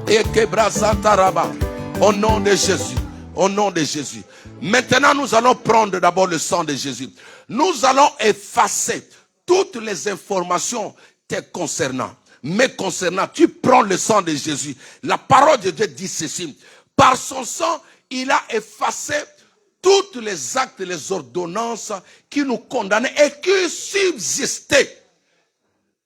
Ekebra Santa Rabba. Au nom de Jésus. Au nom de Jésus. Maintenant, nous allons prendre d'abord le sang de Jésus. Nous allons effacer toutes les informations te concernant. Mais concernant, tu prends le sang de Jésus. La parole de Dieu dit ceci. Par son sang, il a effacé tous les actes et les ordonnances qui nous condamnaient et qui subsistaient.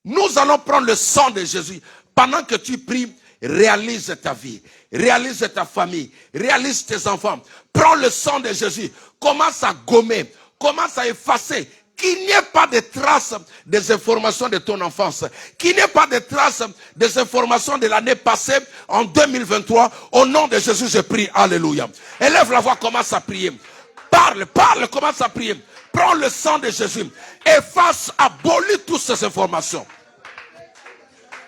Nous allons prendre le sang de Jésus. Pendant que tu pries, réalise ta vie, réalise ta famille, réalise tes enfants. Prends le sang de Jésus. Commence à gommer, commence à effacer. Qu'il n'y ait pas de traces des informations de ton enfance. Qu'il n'y ait pas de traces des informations de l'année passée en 2023. Au nom de Jésus, je prie. Alléluia. Élève la voix, commence à prier. Parle, parle, commence à prier. Prends le sang de Jésus. Efface, abolis toutes ces informations.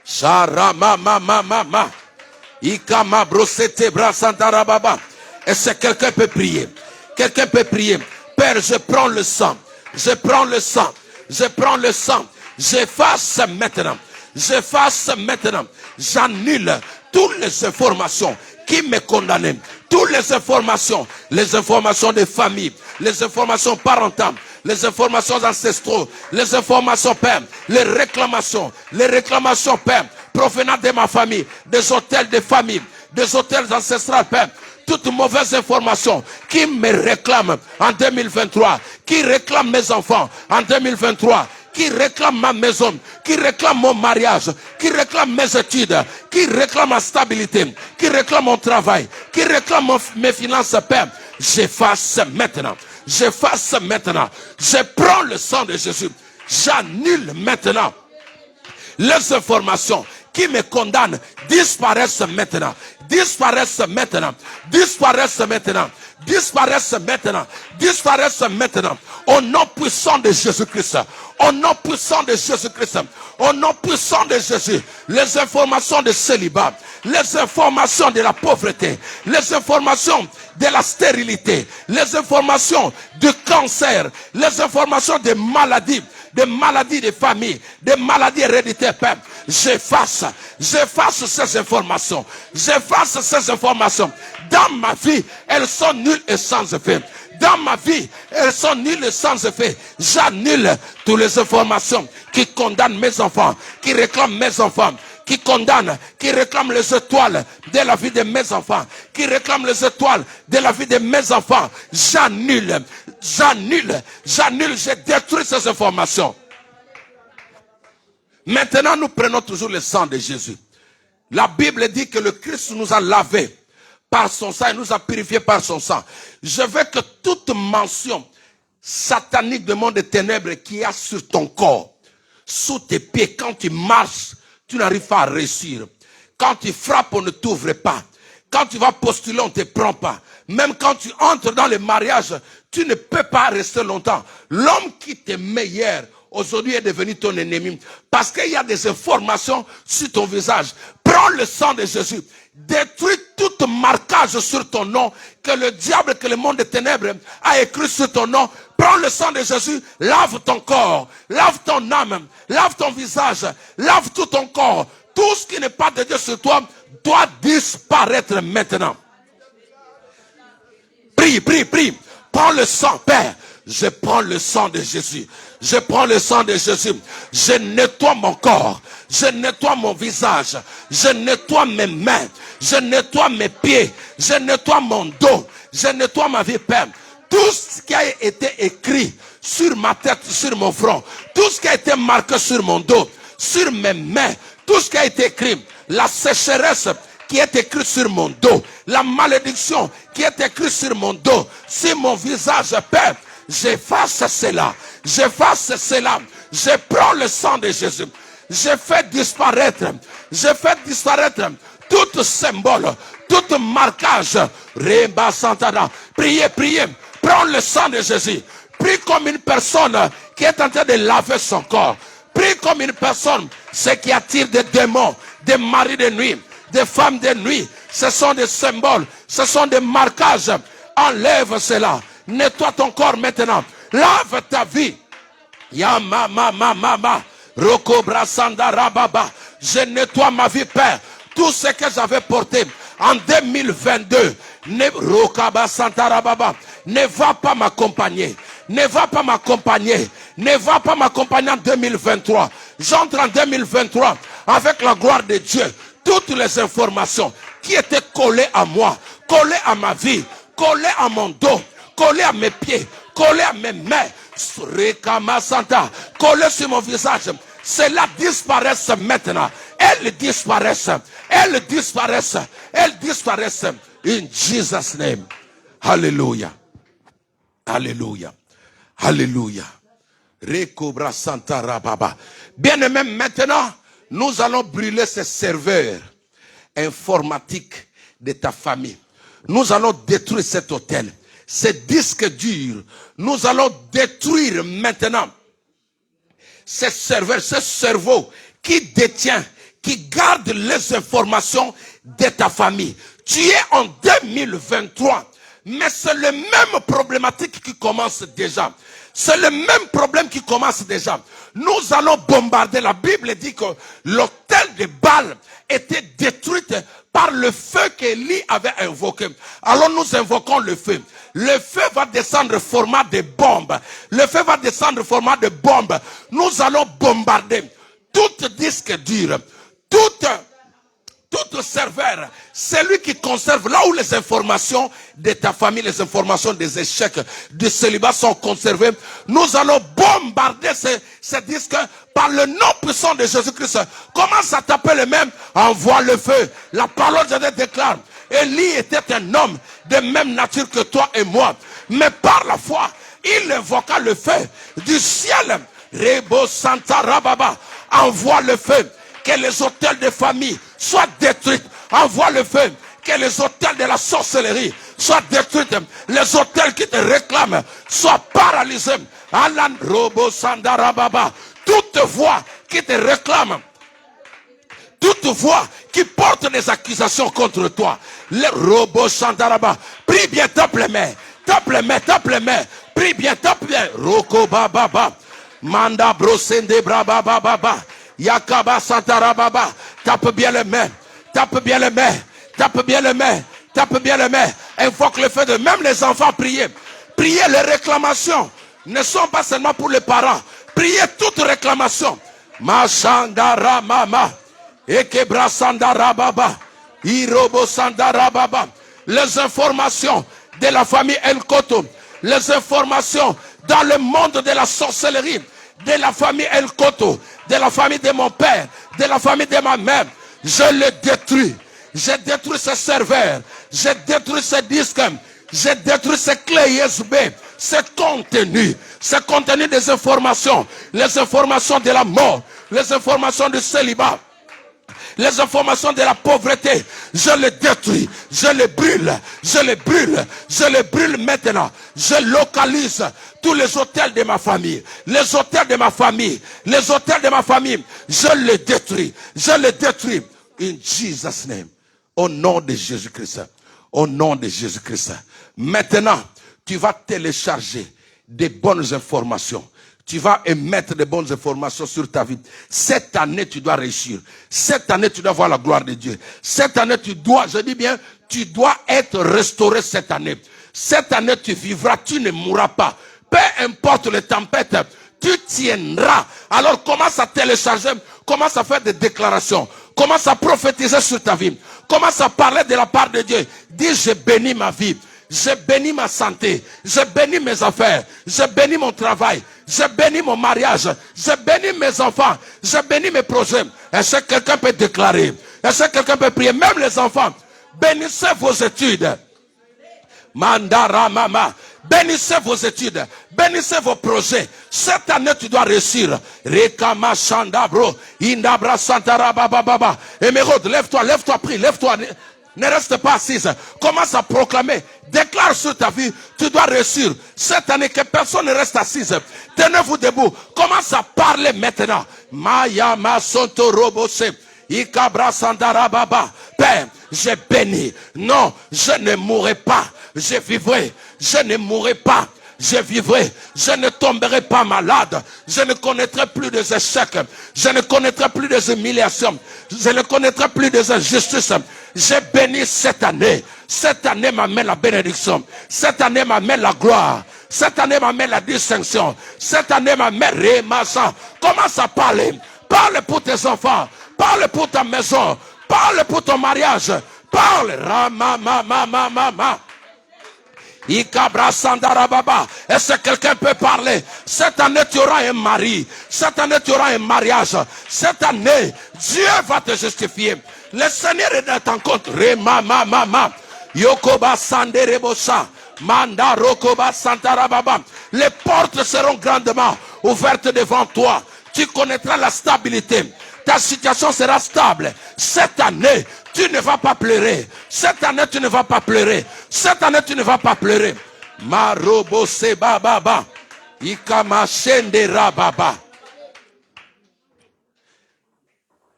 Sharama mama mama. Ikama brosete brasantarababa. Est-ce que quelqu'un peut prier? Quelqu'un peut prier. Père, je prends le sang. Je prends le sang. Je prends le sang. J'efface maintenant. J'efface maintenant. J'annule toutes les informations qui me condamnaient. Toutes les informations de famille, les informations parentales, les informations ancestrales, les informations, Père, les réclamations, Père, provenant de ma famille, des hôtels de famille, des hôtels ancestrales, Père. Toute mauvaise information qui me réclame en 2023, qui réclame mes enfants en 2023, qui réclame ma maison, qui réclame mon mariage, qui réclame mes études, qui réclame ma stabilité, qui réclame mon travail, qui réclame mes finances, Père, j'efface maintenant. J'efface maintenant. Je prends le sang de Jésus. J'annule maintenant les informations qui me condamnent. Disparaissent maintenant. Disparaissent maintenant. Disparaissent maintenant. Disparaissent maintenant. Disparaissent maintenant. Au nom puissant de Jésus-Christ. Au nom puissant de Jésus-Christ. Au nom puissant de Jésus. Les informations de célibat. Les informations de la pauvreté. Les informations de la stérilité. Les informations du cancer. Les informations des maladies de famille, des maladies héréditaires, Père. J'efface ces informations. J'efface ces informations. Dans ma vie, elles sont nulles et sans effet. Dans ma vie, elles sont nulles et sans effet. J'annule toutes les informations qui condamnent mes enfants, qui réclament mes enfants, qui condamnent, qui réclament les étoiles de la vie de mes enfants, qui réclament les étoiles de la vie de mes enfants. J'annule, je détruis ces informations. Maintenant, nous prenons toujours le sang de Jésus. La Bible dit que le Christ nous a lavés par son sang et nous a purifiés par son sang. Je veux que toute mention satanique de monde des ténèbres qui y a sur ton corps, sous tes pieds, quand tu marches, tu n'arrives pas à réussir. Quand tu frappes, on ne t'ouvre pas. Quand tu vas postuler, on ne te prend pas. Même quand tu entres dans le mariage, tu ne peux pas rester longtemps. L'homme qui t'aimait hier, aujourd'hui est devenu ton ennemi. Parce qu'il y a des informations sur ton visage. Prends le sang de Jésus. Détruis tout marquage sur ton nom que le diable, que le monde des ténèbres a écrit sur ton nom. Prends le sang de Jésus, lave ton corps, lave ton âme, lave ton visage, lave tout ton corps. Tout ce qui n'est pas de Dieu sur toi doit disparaître maintenant. Prie, prie, prie. Prends le sang, Père. Je prends le sang de Jésus. Je prends le sang de Jésus. Je nettoie mon corps. Je nettoie mon visage. Je nettoie mes mains. Je nettoie mes pieds. Je nettoie mon dos. Je nettoie ma vie, Père. Tout ce qui a été écrit sur ma tête, sur mon front, tout ce qui a été marqué sur mon dos, sur mes mains, tout ce qui a été écrit, la sécheresse qui est écrite sur mon dos, la malédiction qui est écrite sur mon dos, sur mon visage, Père, j'efface cela, j'efface cela, je prends le sang de Jésus, je fais disparaître tout symbole, tout marquage, Reba Santana, priez, priez, prends le sang de Jésus, prie comme une personne qui est en train de laver son corps, prie comme une personne, ce qui attire des démons, des maris de nuit, des femmes de nuit, ce sont des symboles, ce sont des marquages. Enlève cela. Nettoie ton corps maintenant. Lave ta vie. Yama mama Roko brasanda rababa. Je nettoie ma vie, Père. Tout ce que j'avais porté en 2022. Rokaba Santa Rababa. Ne va pas m'accompagner. Ne va pas m'accompagner. Ne va pas m'accompagner en 2023. J'entre en 2023 avec la gloire de Dieu. Toutes les informations qui étaient collées à moi, collées à ma vie, collées à mon dos, collées à mes pieds, collées à mes mains, collées sur mon visage, cela disparaisse maintenant. Elles disparaissent. Elles disparaissent. Elles disparaissent. In Jesus' name. Hallelujah. Hallelujah. Hallelujah. Recobra Santa Rababa. Bien-aimé, maintenant, nous allons brûler ces serveurs informatiques de ta famille. Nous allons détruire cet hôtel, ces disques durs. Nous allons détruire maintenant ces serveurs, ce cerveau qui détient, qui garde les informations de ta famille. Tu es en 2023, mais c'est le même problématique qui commence déjà. C'est le même problème qui commence déjà. Nous allons bombarder. La Bible dit que l'autel de Baal était détruit par le feu qu'Élie avait invoqué. Alors nous invoquons le feu. Le feu va descendre format de bombe. Le feu va descendre format de bombe. Nous allons bombarder tout disque dur, tout serveur, celui qui conserve là où les informations de ta famille, les informations des échecs, du célibat sont conservées. Nous allons bombarder ces disques par le nom puissant de Jésus-Christ. Commence à taper le même, envoie le feu. La parole de Dieu déclare, Élie était un homme de même nature que toi et moi. Mais par la foi, il invoqua le feu du ciel. Rebo Santa Rababa, envoie le feu. Que les hôtels de famille soient détruits. Envoie le feu. Que les hôtels de la sorcellerie soient détruits. Les hôtels qui te réclament soient paralysés. Alan Robo Sandarababa. Toute voix qui te réclame, toute voix qui porte des accusations contre toi. Le Robo Sandaraba. Prie bien, tape les mains. Tape les mains, tape les mains. Prie bien, tape bien. Roko Baba. Manda Brosende Braba Baba. Yakaba Santarababa, tape bien les mains, tape bien les mains, tape bien les mains, tape bien les mains. Invoque le fait de même les enfants prier. Prier les réclamations ne sont pas seulement pour les parents. Priez toute réclamation. Mashandara mama, Ekebra Sandara baba, Irobo Sandara baba. Les informations de la famille El Koto, les informations dans le monde de la sorcellerie, de la famille El Koto, de la famille de mon père, de la famille de ma mère, je le détruis. Je détruis ces serveurs, je détruis ces disques, je détruis ces clés USB, ces contenus des informations, les informations de la mort, les informations du célibat, les informations de la pauvreté, je les détruis, je les brûle, je les brûle, je les brûle maintenant. Je localise tous les hôtels de ma famille, les hôtels de ma famille, les hôtels de ma famille, je les détruis, je les détruis. In Jesus' name. Au nom de Jésus-Christ. Au nom de Jésus-Christ. Maintenant, tu vas télécharger des bonnes informations. Tu vas émettre des bonnes informations sur ta vie. Cette année, tu dois réussir. Cette année, tu dois voir la gloire de Dieu. Cette année, tu dois, je dis bien, tu dois être restauré cette année. Cette année, tu vivras, tu ne mourras pas. Peu importe les tempêtes, tu tiendras. Alors commence à télécharger, commence à faire des déclarations, commence à prophétiser sur ta vie, commence à parler de la part de Dieu. Dis, je bénis ma vie, je bénis ma santé, je bénis mes affaires, je bénis mon travail, je bénis mon mariage, je bénis mes enfants, je bénis mes projets. Est-ce que quelqu'un peut déclarer? Est-ce que quelqu'un peut prier? Même les enfants, bénissez vos études. Mandara mama. Bénissez vos études, bénissez vos projets. Cette année, tu dois réussir. Rekama Shandabro, Indabra Santara Baba. Émeraude, lève-toi, lève-toi, prie, lève-toi. Ne reste pas assise. Commence à proclamer. Déclare sur ta vie, tu dois réussir. Cette année, que personne ne reste assise. Tenez-vous debout. Commence à parler maintenant. Maya Masonto Robose. Ikabra Sandara Baba. Père, je bénis. Non, je ne mourrai pas. Je vivrai, je ne mourrai pas, je vivrai, je ne tomberai pas malade, je ne connaîtrai plus des échecs, je ne connaîtrai plus des humiliations, je ne connaîtrai plus des injustices. Je bénis cette année m'amène la bénédiction, cette année m'amène la gloire, cette année m'amène la distinction, cette année m'amène Rémassa. Commence à parler, parle pour tes enfants, parle pour ta maison, parle pour ton mariage, parle, Ramamamamama. Ikabra Sandara Baba. Est-ce que quelqu'un peut parler? Cette année tu auras un mari. Cette année tu auras un mariage. Cette année Dieu va te justifier. Le Seigneur est dans ton compte. Rema mama. Yokoba Sanderebosa. Manda Rokoba Santara Baba. Les portes seront grandement ouvertes devant toi. Tu connaîtras la stabilité. Ta situation sera stable. Cette année, tu ne vas pas pleurer. Cette année, tu ne vas pas pleurer. Cette année, tu ne vas pas pleurer. Marobo seba baba. Ikama shendera baba.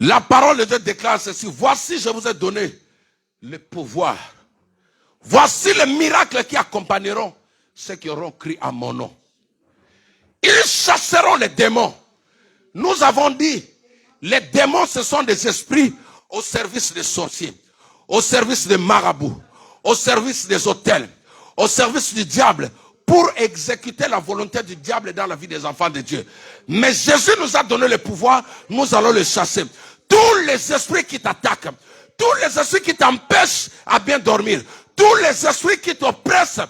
La parole de Dieu déclare ceci. Voici, je vous ai donné le pouvoir. Voici les miracles qui accompagneront ceux qui auront crié à mon nom. Ils chasseront les démons. Nous avons dit, les démons, ce sont des esprits au service des sorciers, au service des marabouts, au service des hôtels, au service du diable, pour exécuter la volonté du diable dans la vie des enfants de Dieu. Mais Jésus nous a donné le pouvoir, nous allons le chasser. Tous les esprits qui t'attaquent, tous les esprits qui t'empêchent à bien dormir, tous les esprits qui t'oppressent,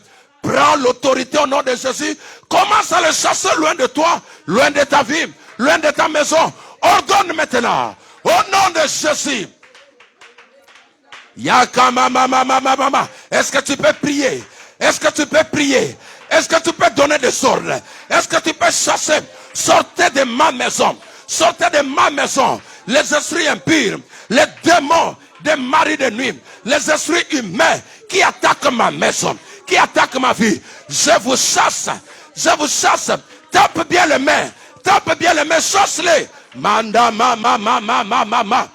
prends l'autorité au nom de Jésus, commence à les chasser loin de toi, loin de ta vie, loin de ta maison. Ordonne maintenant, au nom de Jésus. Yakamamamamamama. Est-ce que tu peux prier? Est-ce que tu peux prier? Est-ce que tu peux donner des ordres? Est-ce que tu peux chasser? Sortez de ma maison. Sortez de ma maison. Les esprits impurs, les démons des maris de nuit, les esprits humains qui attaquent ma maison, qui attaquent ma vie. Je vous chasse. Je vous chasse. Tape bien les mains. Tape bien les mains. Chasse-les. Manda mama.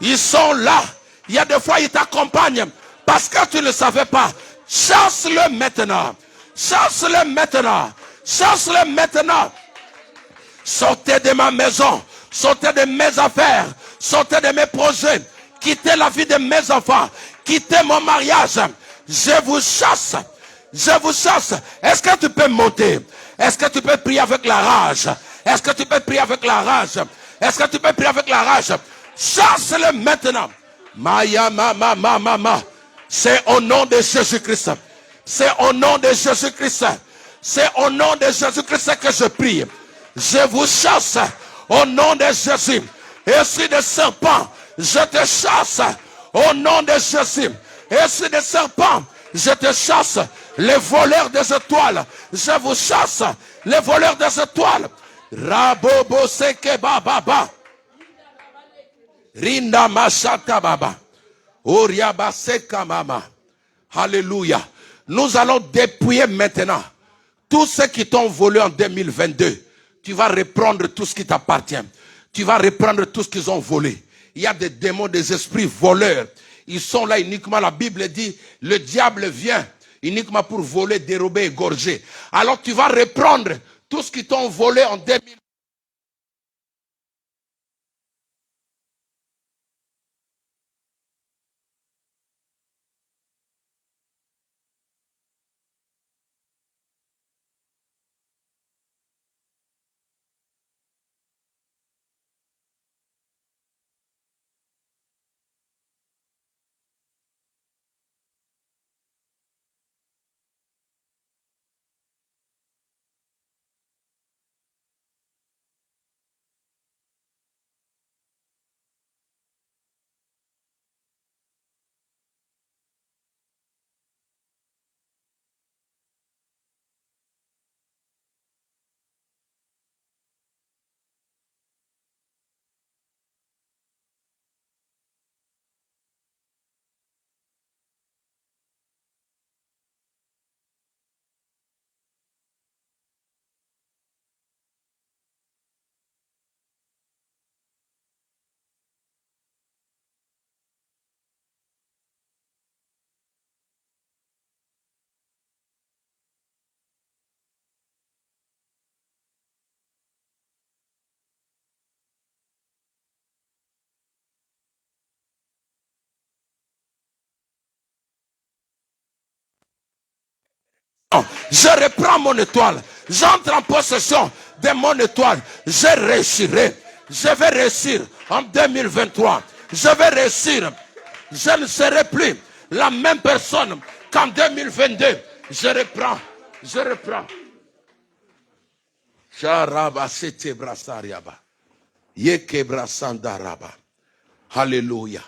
Ils sont là. Il y a des fois ils t'accompagnent parce que tu ne le savais pas. Chasse-le maintenant. Chasse-le maintenant. Chasse-le maintenant. Sortez de ma maison. Sortez de mes affaires. Sortez de mes projets. Quittez la vie de mes enfants. Quittez mon mariage. Je vous chasse. Je vous chasse. Est-ce que tu peux monter? Est-ce que tu peux prier avec la rage? Est-ce que tu peux prier avec la rage? Est-ce que tu peux prier avec la rage? Chasse-le maintenant. Maya mama. C'est au nom de Jésus-Christ. C'est au nom de Jésus-Christ. C'est au nom de Jésus-Christ que je prie. Je vous chasse au nom de Jésus. Esprit de serpent, je te chasse au nom de Jésus. Esprit de serpent, je te chasse. Les voleurs des étoiles, je vous chasse. Les voleurs des étoiles. Rabobo seke baba. Rinda Masata Baba. Oriabaseka Mama. Alléluia. Nous allons dépouiller maintenant tous ceux qui t'ont volé en 2022. Tu vas reprendre tout ce qui t'appartient. Tu vas reprendre tout ce qu'ils ont volé. Il y a des démons, des esprits voleurs. Ils sont là uniquement, la Bible dit, le diable vient uniquement pour voler, dérober, égorger. Alors tu vas reprendre tout ce qu'ils t'ont volé en 2022. Je reprends mon étoile. J'entre en possession de mon étoile. Je réussirai. Je vais réussir en 2023. Je vais réussir. Je ne serai plus la même personne qu'en 2022. Je reprends. Je reprends. Charaba sete brasariaba. Yeke brasandaraba. Alléluia.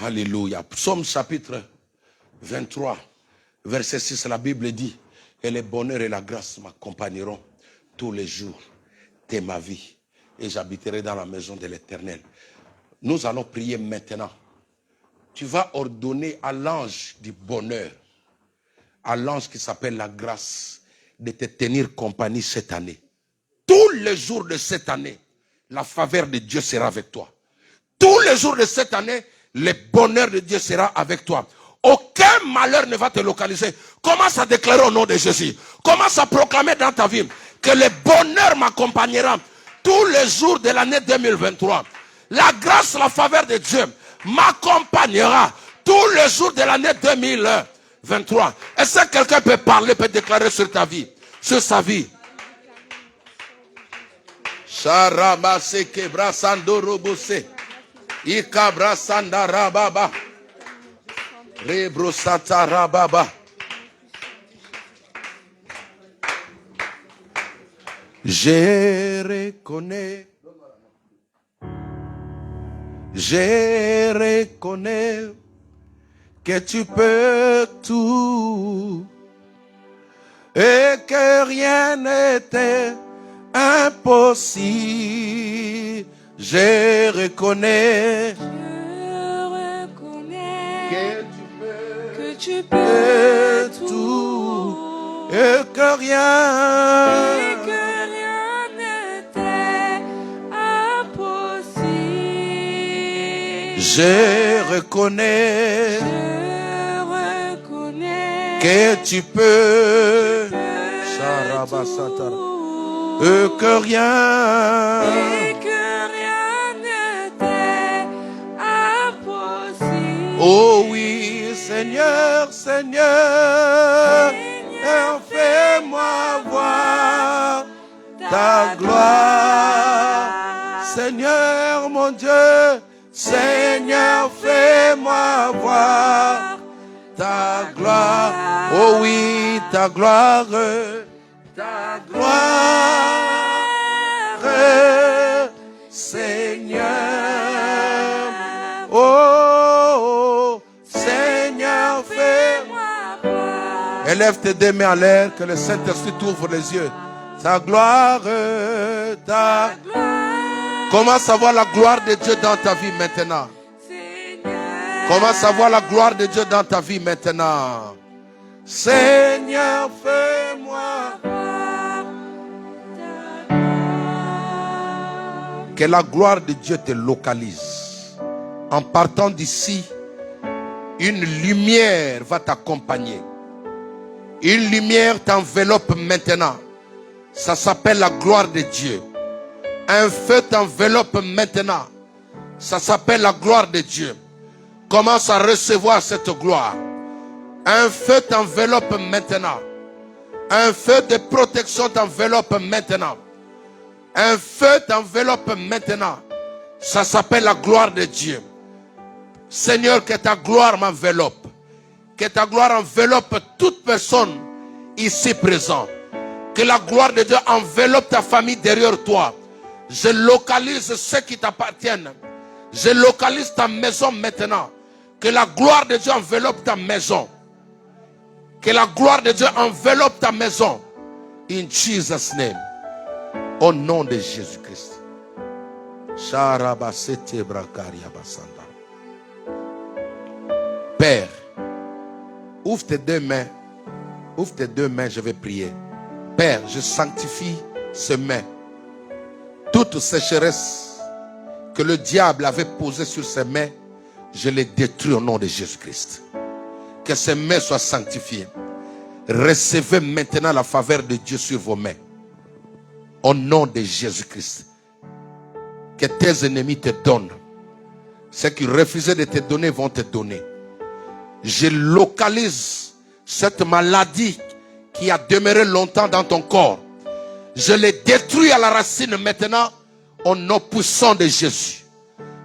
Alléluia. Psaume chapitre 23. Verset 6, la Bible dit, et le bonheur et la grâce m'accompagneront tous les jours de ma vie, et j'habiterai dans la maison de l'Éternel. Nous allons prier maintenant. Tu vas ordonner à l'ange du bonheur, à l'ange qui s'appelle la grâce, de te tenir compagnie cette année. Tous les jours de cette année, la faveur de Dieu sera avec toi. Tous les jours de cette année, le bonheur de Dieu sera avec toi. Aucun malheur ne va te localiser. Commence à déclarer au nom de Jésus. Commence à proclamer dans ta vie que le bonheur m'accompagnera tous les jours de l'année 2023. La grâce, la faveur de Dieu m'accompagnera tous les jours de l'année 2023. Est-ce que quelqu'un peut parler, peut déclarer sur ta vie, sur sa vie? Sharabase kebrasando robose. Ikabrasanda rababa. Rebrosata rababa. Je reconnais que tu peux tout et que rien n'était impossible. Je reconnais que tu peux tout et que rien n'était impossible. Je reconnais que tu peux et que rien n'était impossible. Oh oui, Seigneur, Seigneur, fais-moi voir ta gloire. Seigneur, mon Dieu, Seigneur, fais-moi voir ta gloire. Oh oui, ta gloire, ta gloire, Seigneur. Oh, Seigneur, fais-moi voir. Élève tes deux mains en l'air, que le Saint-Esprit t'ouvre les yeux. Ta gloire, ta gloire, Commence à voir la gloire de Dieu dans ta vie maintenant. Commence à voir la gloire de Dieu dans ta vie maintenant. Seigneur, fais-moi que la gloire de Dieu te localise. En partant d'ici, une lumière va t'accompagner. Une lumière t'enveloppe maintenant. Ça s'appelle la gloire de Dieu. Un feu t'enveloppe maintenant. Ça s'appelle la gloire de Dieu. Commence à recevoir cette gloire. Un feu t'enveloppe maintenant. Un feu de protection t'enveloppe maintenant. Un feu t'enveloppe maintenant. Ça s'appelle la gloire de Dieu. Seigneur, que ta gloire m'enveloppe. Que ta gloire enveloppe toute personne ici présente. Que la gloire de Dieu enveloppe ta famille derrière toi. Je localise ceux qui t'appartiennent. Je localise ta maison maintenant. Que la gloire de Dieu enveloppe ta maison. Que la gloire de Dieu enveloppe ta maison. In Jesus' name. Au nom de Jésus-Christ. Père, ouvre tes deux mains. Ouvre tes deux mains, je vais prier. Père, je sanctifie ces mains. Toute sécheresse que le diable avait posée sur ces mains, je les détruis au nom de Jésus-Christ. Que ces mains soient sanctifiées. Recevez maintenant la faveur de Dieu sur vos mains. Au nom de Jésus-Christ. Que tes ennemis te donnent. Ceux qui refusaient de te donner vont te donner. Je localise cette maladie qui a demeuré longtemps dans ton corps. Je les détruis à la racine maintenant au nom puissant de Jésus.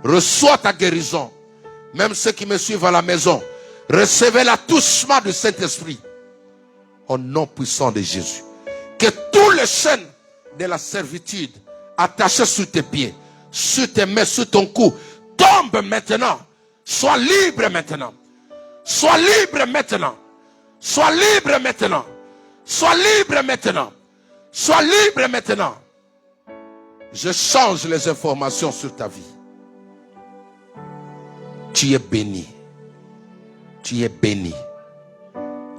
Reçois ta guérison. Même ceux qui me suivent à la maison, recevez l'attouchement du Saint-Esprit. Au nom puissant de Jésus. Que tous les chaînes de la servitude attachées sur tes pieds, sur tes mains, sur ton cou, tombent maintenant. Sois libre maintenant. Sois libre maintenant. Sois libre maintenant. Sois libre maintenant. Sois libre maintenant. Je change les informations sur ta vie. Tu es béni. Tu es béni.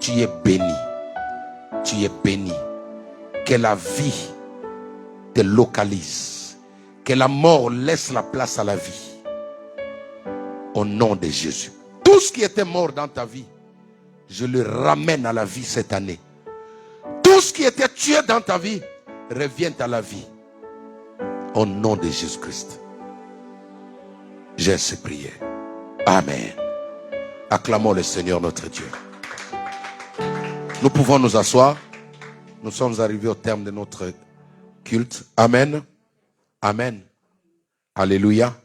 Tu es béni. Tu es béni. Que la vie te localise. Que la mort laisse la place à la vie. Au nom de Jésus. Tout ce qui était mort dans ta vie, je le ramène à la vie cette année. Tout ce qui était tué dans ta vie, revient à la vie. Au nom de Jésus-Christ. J'ai ainsi prié. Amen. Acclamons le Seigneur notre Dieu. Nous pouvons nous asseoir. Nous sommes arrivés au terme de notre culte. Amen. Amen. Alléluia.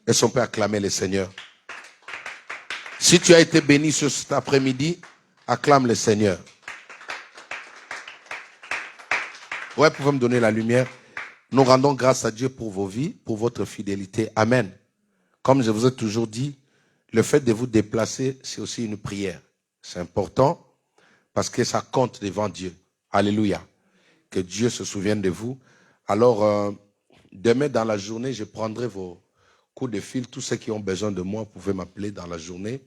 Est-ce qu'on peut acclamer le Seigneur? Si tu as été béni sur cet après-midi, acclame le Seigneur. Ouais, vous pouvez me donner la lumière. Nous rendons grâce à Dieu pour vos vies, pour votre fidélité. Amen. Comme je vous ai toujours dit, le fait de vous déplacer, c'est aussi une prière. C'est important parce que ça compte devant Dieu. Alléluia. Que Dieu se souvienne de vous. Alors, demain dans la journée, je prendrai vos coups de fil. Tous ceux qui ont besoin de moi, vous pouvez m'appeler dans la journée.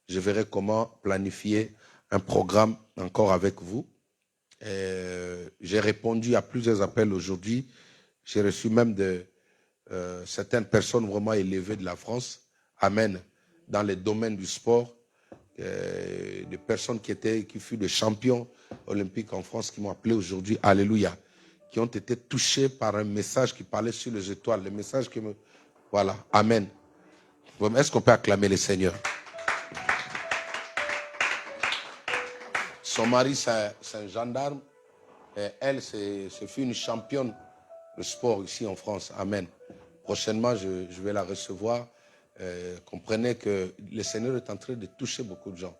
Je verrai comment planifier un programme encore avec vous. J'ai répondu à plusieurs appels aujourd'hui. J'ai reçu même de certaines personnes vraiment élevées de la France. Amen. Dans les domaines du sport. Des personnes qui furent des champions olympiques en France qui m'ont appelé aujourd'hui. Alléluia. Qui ont été touchés par un message qui parlait sur les étoiles. Le message qui me... Voilà. Amen. Est-ce qu'on peut acclamer le Seigneur? Son mari, c'est un gendarme. Et elle, ce fut une championne de sport ici en France. Amen. Prochainement, je vais la recevoir. Comprenez que le Seigneur est en train de toucher beaucoup de gens.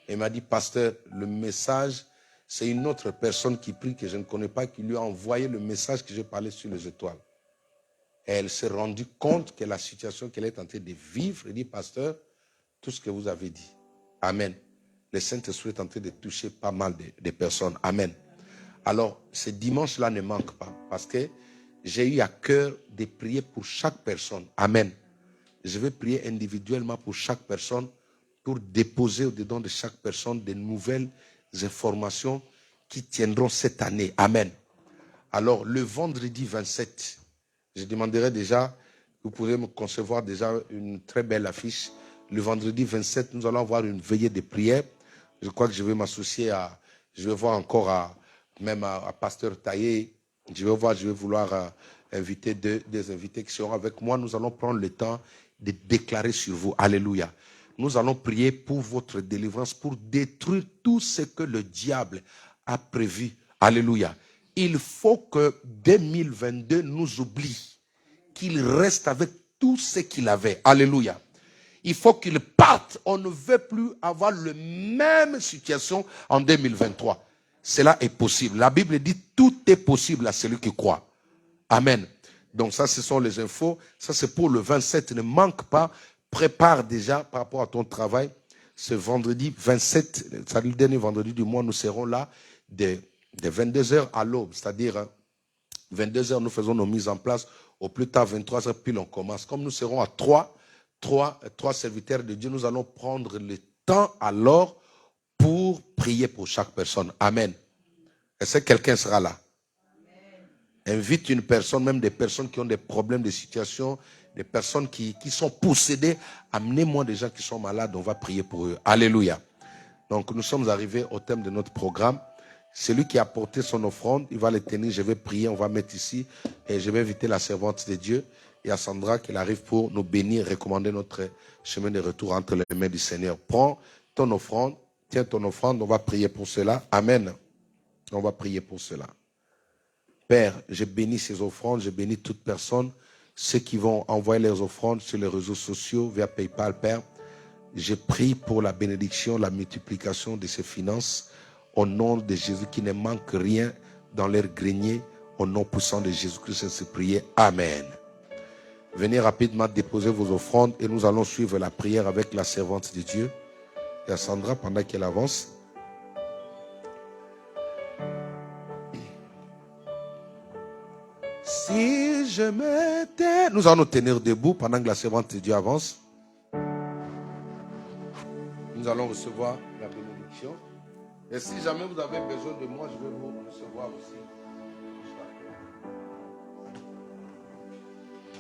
Et il m'a dit, pasteur, le message, c'est une autre personne qui prie, que je ne connais pas, qui lui a envoyé le message que j'ai parlé sur les étoiles. Et elle s'est rendue compte que la situation qu'elle est en train de vivre, elle dit, pasteur, tout ce que vous avez dit. Amen. Le Saint-Esprit est en train de toucher pas mal de personnes. Amen. Alors, ce dimanche-là ne manque pas. Parce que j'ai eu à cœur de prier pour chaque personne. Amen. Je vais prier individuellement pour chaque personne, pour déposer au-dedans de chaque personne des nouvelles informations qui tiendront cette année. Amen. Alors, le vendredi 27, je demanderai déjà, vous pourrez me concevoir déjà une très belle affiche. Le vendredi 27, nous allons avoir une veillée de prière. Je crois que je vais m'associer je vais voir encore même à Pasteur Taillé. Je vais vouloir inviter des invités qui seront avec moi. Nous allons prendre le temps de déclarer sur vous. Alléluia. Nous allons prier pour votre délivrance, pour détruire tout ce que le diable a prévu. Alléluia. Il faut que 2022 nous oublie, qu'il reste avec tout ce qu'il avait. Alléluia. Il faut qu'il parte. On ne veut plus avoir la même situation en 2023. Cela est possible. La Bible dit tout est possible à celui qui croit. Amen. Donc ça, ce sont les infos. Ça, c'est pour le 27. Ne manque pas. Prépare déjà par rapport à ton travail. Ce vendredi 27, c'est le dernier vendredi du mois, nous serons là de 22h à l'aube. C'est-à-dire, 22h, nous faisons nos mises en place. Au plus tard, 23h, pile, on commence. Comme nous serons à trois serviteurs de Dieu, nous allons prendre le temps alors pour prier pour chaque personne. Amen. Est-ce que quelqu'un sera là? Invite une personne, même des personnes qui ont des problèmes de situation, des personnes qui sont possédées. Amenez-moi des gens qui sont malades, on va prier pour eux. Alléluia. Donc nous sommes arrivés au thème de notre programme. Celui qui a apporté son offrande, il va les tenir, je vais prier, on va mettre ici. Et je vais inviter la servante de Dieu et à Sandra qu'elle arrive pour nous bénir, recommander notre chemin de retour entre les mains du Seigneur. Prends ton offrande, tiens ton offrande, on va prier pour cela. Amen. On va prier pour cela. Père, je bénis ces offrandes, je bénis toute personne, ceux qui vont envoyer leurs offrandes sur les réseaux sociaux, via PayPal, Père. Je prie pour la bénédiction, la multiplication de ces finances, au nom de Jésus, qui ne manque rien dans leur grenier, au nom puissant de Jésus-Christ, ainsi prier. Amen. Venez rapidement déposer vos offrandes et nous allons suivre la prière avec la servante de Dieu. Et à Sandra, pendant qu'elle avance. Si je m'étais... Nous allons nous tenir debout pendant que la servante de Dieu avance. Nous allons recevoir la bénédiction. Et si jamais vous avez besoin de moi, je vais vous recevoir aussi.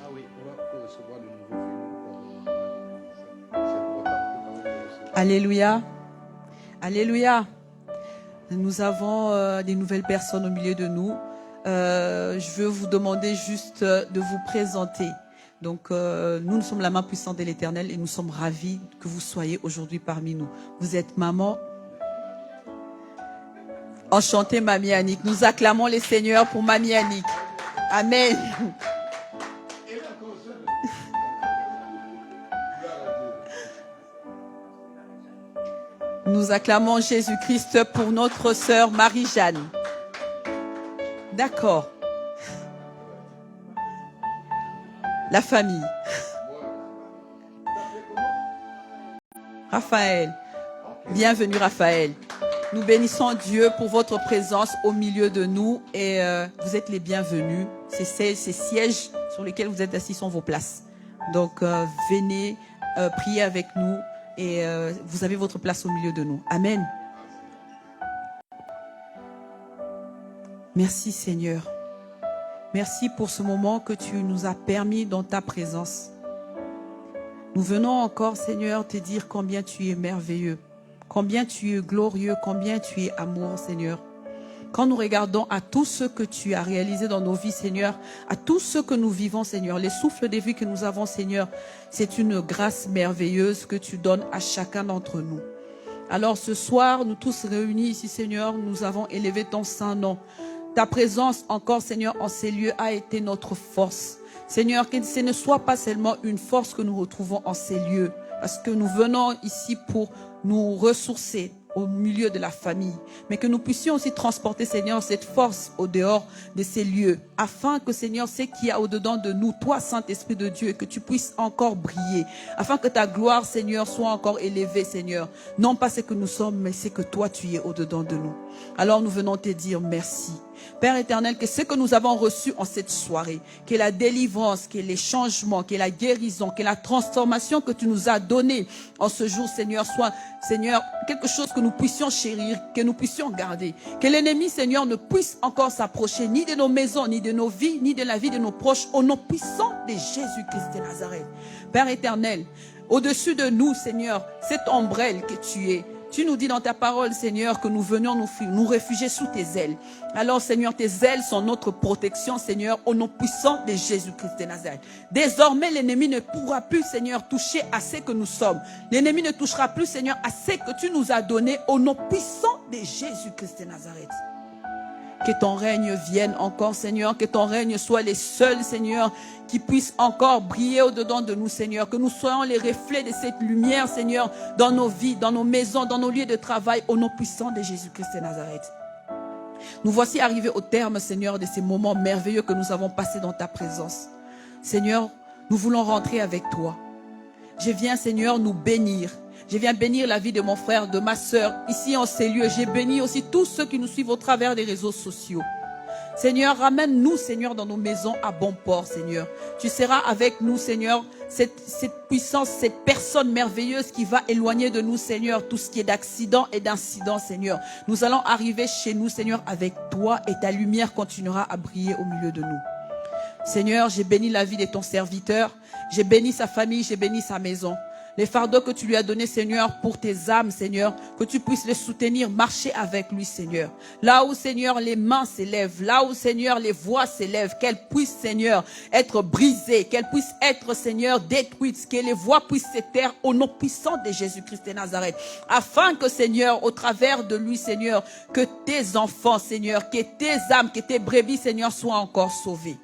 Ah oui, on va recevoir de nouveaux venus. Alléluia. Alléluia. Nous avons des nouvelles personnes au milieu de nous. Je veux vous demander juste de vous présenter. Donc, nous sommes la main puissante de l'Éternel et nous sommes ravis que vous soyez aujourd'hui parmi nous. Vous êtes maman. Enchantée, Mamie Annick. Nous acclamons les Seigneurs pour Mamie Annick. Amen. Nous acclamons Jésus-Christ pour notre sœur Marie-Jeanne. D'accord. La famille. Raphaël. Bienvenue, Raphaël. Nous bénissons Dieu pour votre présence au milieu de nous et vous êtes les bienvenus. Ces sièges sur lesquels vous êtes assis sont vos places. Donc, venez prier avec nous et vous avez votre place au milieu de nous. Amen. Merci Seigneur. Merci pour ce moment que tu nous as permis dans ta présence. Nous venons encore, Seigneur, te dire combien tu es merveilleux, combien tu es glorieux, combien tu es amour, Seigneur. Quand nous regardons à tout ce que tu as réalisé dans nos vies, Seigneur, à tout ce que nous vivons, Seigneur, les souffles de vie que nous avons, Seigneur, c'est une grâce merveilleuse que tu donnes à chacun d'entre nous. Alors ce soir, nous tous réunis ici, Seigneur, nous avons élevé ton saint nom. Ta présence encore, Seigneur, en ces lieux a été notre force. Seigneur, que ce ne soit pas seulement une force que nous retrouvons en ces lieux, parce que nous venons ici pour nous ressourcer au milieu de la famille, mais que nous puissions aussi transporter, Seigneur, cette force au dehors de ces lieux, afin que, Seigneur, ce qu'il y a au-dedans de nous, toi, Saint-Esprit de Dieu, que tu puisses encore briller, afin que ta gloire, Seigneur, soit encore élevée, Seigneur, non pas ce que nous sommes, mais ce que toi, tu es au-dedans de nous. Alors nous venons te dire merci. Père éternel, que ce que nous avons reçu en cette soirée, que la délivrance, que les changements, que la guérison, que la transformation que tu nous as donnée en ce jour, Seigneur, soit, Seigneur, quelque chose que nous puissions chérir, que nous puissions garder. Que l'ennemi, Seigneur, ne puisse encore s'approcher ni de nos maisons, ni de nos vies, ni de la vie de nos proches, au nom puissant de Jésus-Christ de Nazareth. Père éternel, au-dessus de nous, Seigneur, cette ombrelle que tu es, tu nous dis dans ta parole, Seigneur, que nous venions nous réfugier sous tes ailes. Alors, Seigneur, tes ailes sont notre protection, Seigneur, au nom puissant de Jésus-Christ de Nazareth. Désormais, l'ennemi ne pourra plus, Seigneur, toucher à ce que nous sommes. L'ennemi ne touchera plus, Seigneur, à ce que tu nous as donné au nom puissant de Jésus-Christ de Nazareth. Que ton règne vienne encore, Seigneur. Que ton règne soit les seuls, Seigneur, qui puissent encore briller au-dedans de nous, Seigneur. Que nous soyons les reflets de cette lumière, Seigneur, dans nos vies, dans nos maisons, dans nos lieux de travail, au nom puissant de Jésus-Christ de Nazareth. Nous voici arrivés au terme, Seigneur, de ces moments merveilleux que nous avons passés dans ta présence. Seigneur, nous voulons rentrer avec toi. Je viens, Seigneur, nous bénir. Je viens bénir la vie de mon frère, de ma sœur, ici en ces lieux. J'ai béni aussi tous ceux qui nous suivent au travers des réseaux sociaux. Seigneur, ramène-nous, Seigneur, dans nos maisons à bon port, Seigneur. Tu seras avec nous, Seigneur, cette puissance, cette personne merveilleuse qui va éloigner de nous, Seigneur, tout ce qui est d'accident et d'incident, Seigneur. Nous allons arriver chez nous, Seigneur, avec toi et ta lumière continuera à briller au milieu de nous. Seigneur, j'ai béni la vie de ton serviteur. J'ai béni sa famille, j'ai béni sa maison. Les fardeaux que tu lui as donnés, Seigneur, pour tes âmes, Seigneur, que tu puisses les soutenir, marcher avec lui, Seigneur. Là où, Seigneur, les mains s'élèvent, là où, Seigneur, les voix s'élèvent, qu'elles puissent, Seigneur, être brisées, qu'elles puissent être, Seigneur, détruites, que les voix puissent se taire au nom puissant de Jésus-Christ de Nazareth. Afin que, Seigneur, au travers de lui, Seigneur, que tes enfants, Seigneur, que tes âmes, que tes brebis, Seigneur, soient encore sauvés.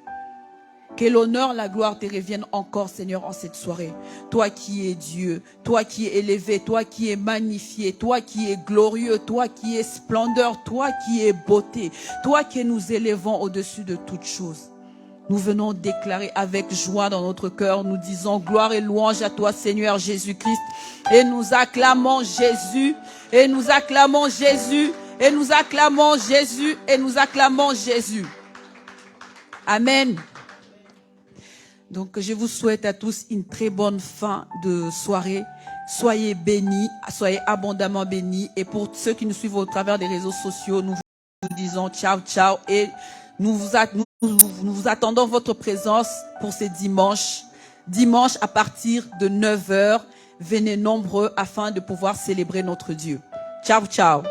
Que l'honneur, la gloire te reviennent encore, Seigneur, en cette soirée. Toi qui es Dieu, toi qui es élevé, toi qui es magnifié, toi qui es glorieux, toi qui es splendeur, toi qui es beauté, toi qui nous élevons au-dessus de toutes choses. Nous venons déclarer avec joie dans notre cœur, nous disons gloire et louange à toi, Seigneur Jésus-Christ. Et nous acclamons Jésus, et nous acclamons Jésus, et nous acclamons Jésus, et nous acclamons Jésus. Amen. Donc, je vous souhaite à tous une très bonne fin de soirée. Soyez bénis, soyez abondamment bénis. Et pour ceux qui nous suivent au travers des réseaux sociaux, nous vous disons ciao, ciao. Et nous vous attendons votre présence pour ce dimanche. Dimanche à partir de 9h. Venez nombreux afin de pouvoir célébrer notre Dieu. Ciao, ciao.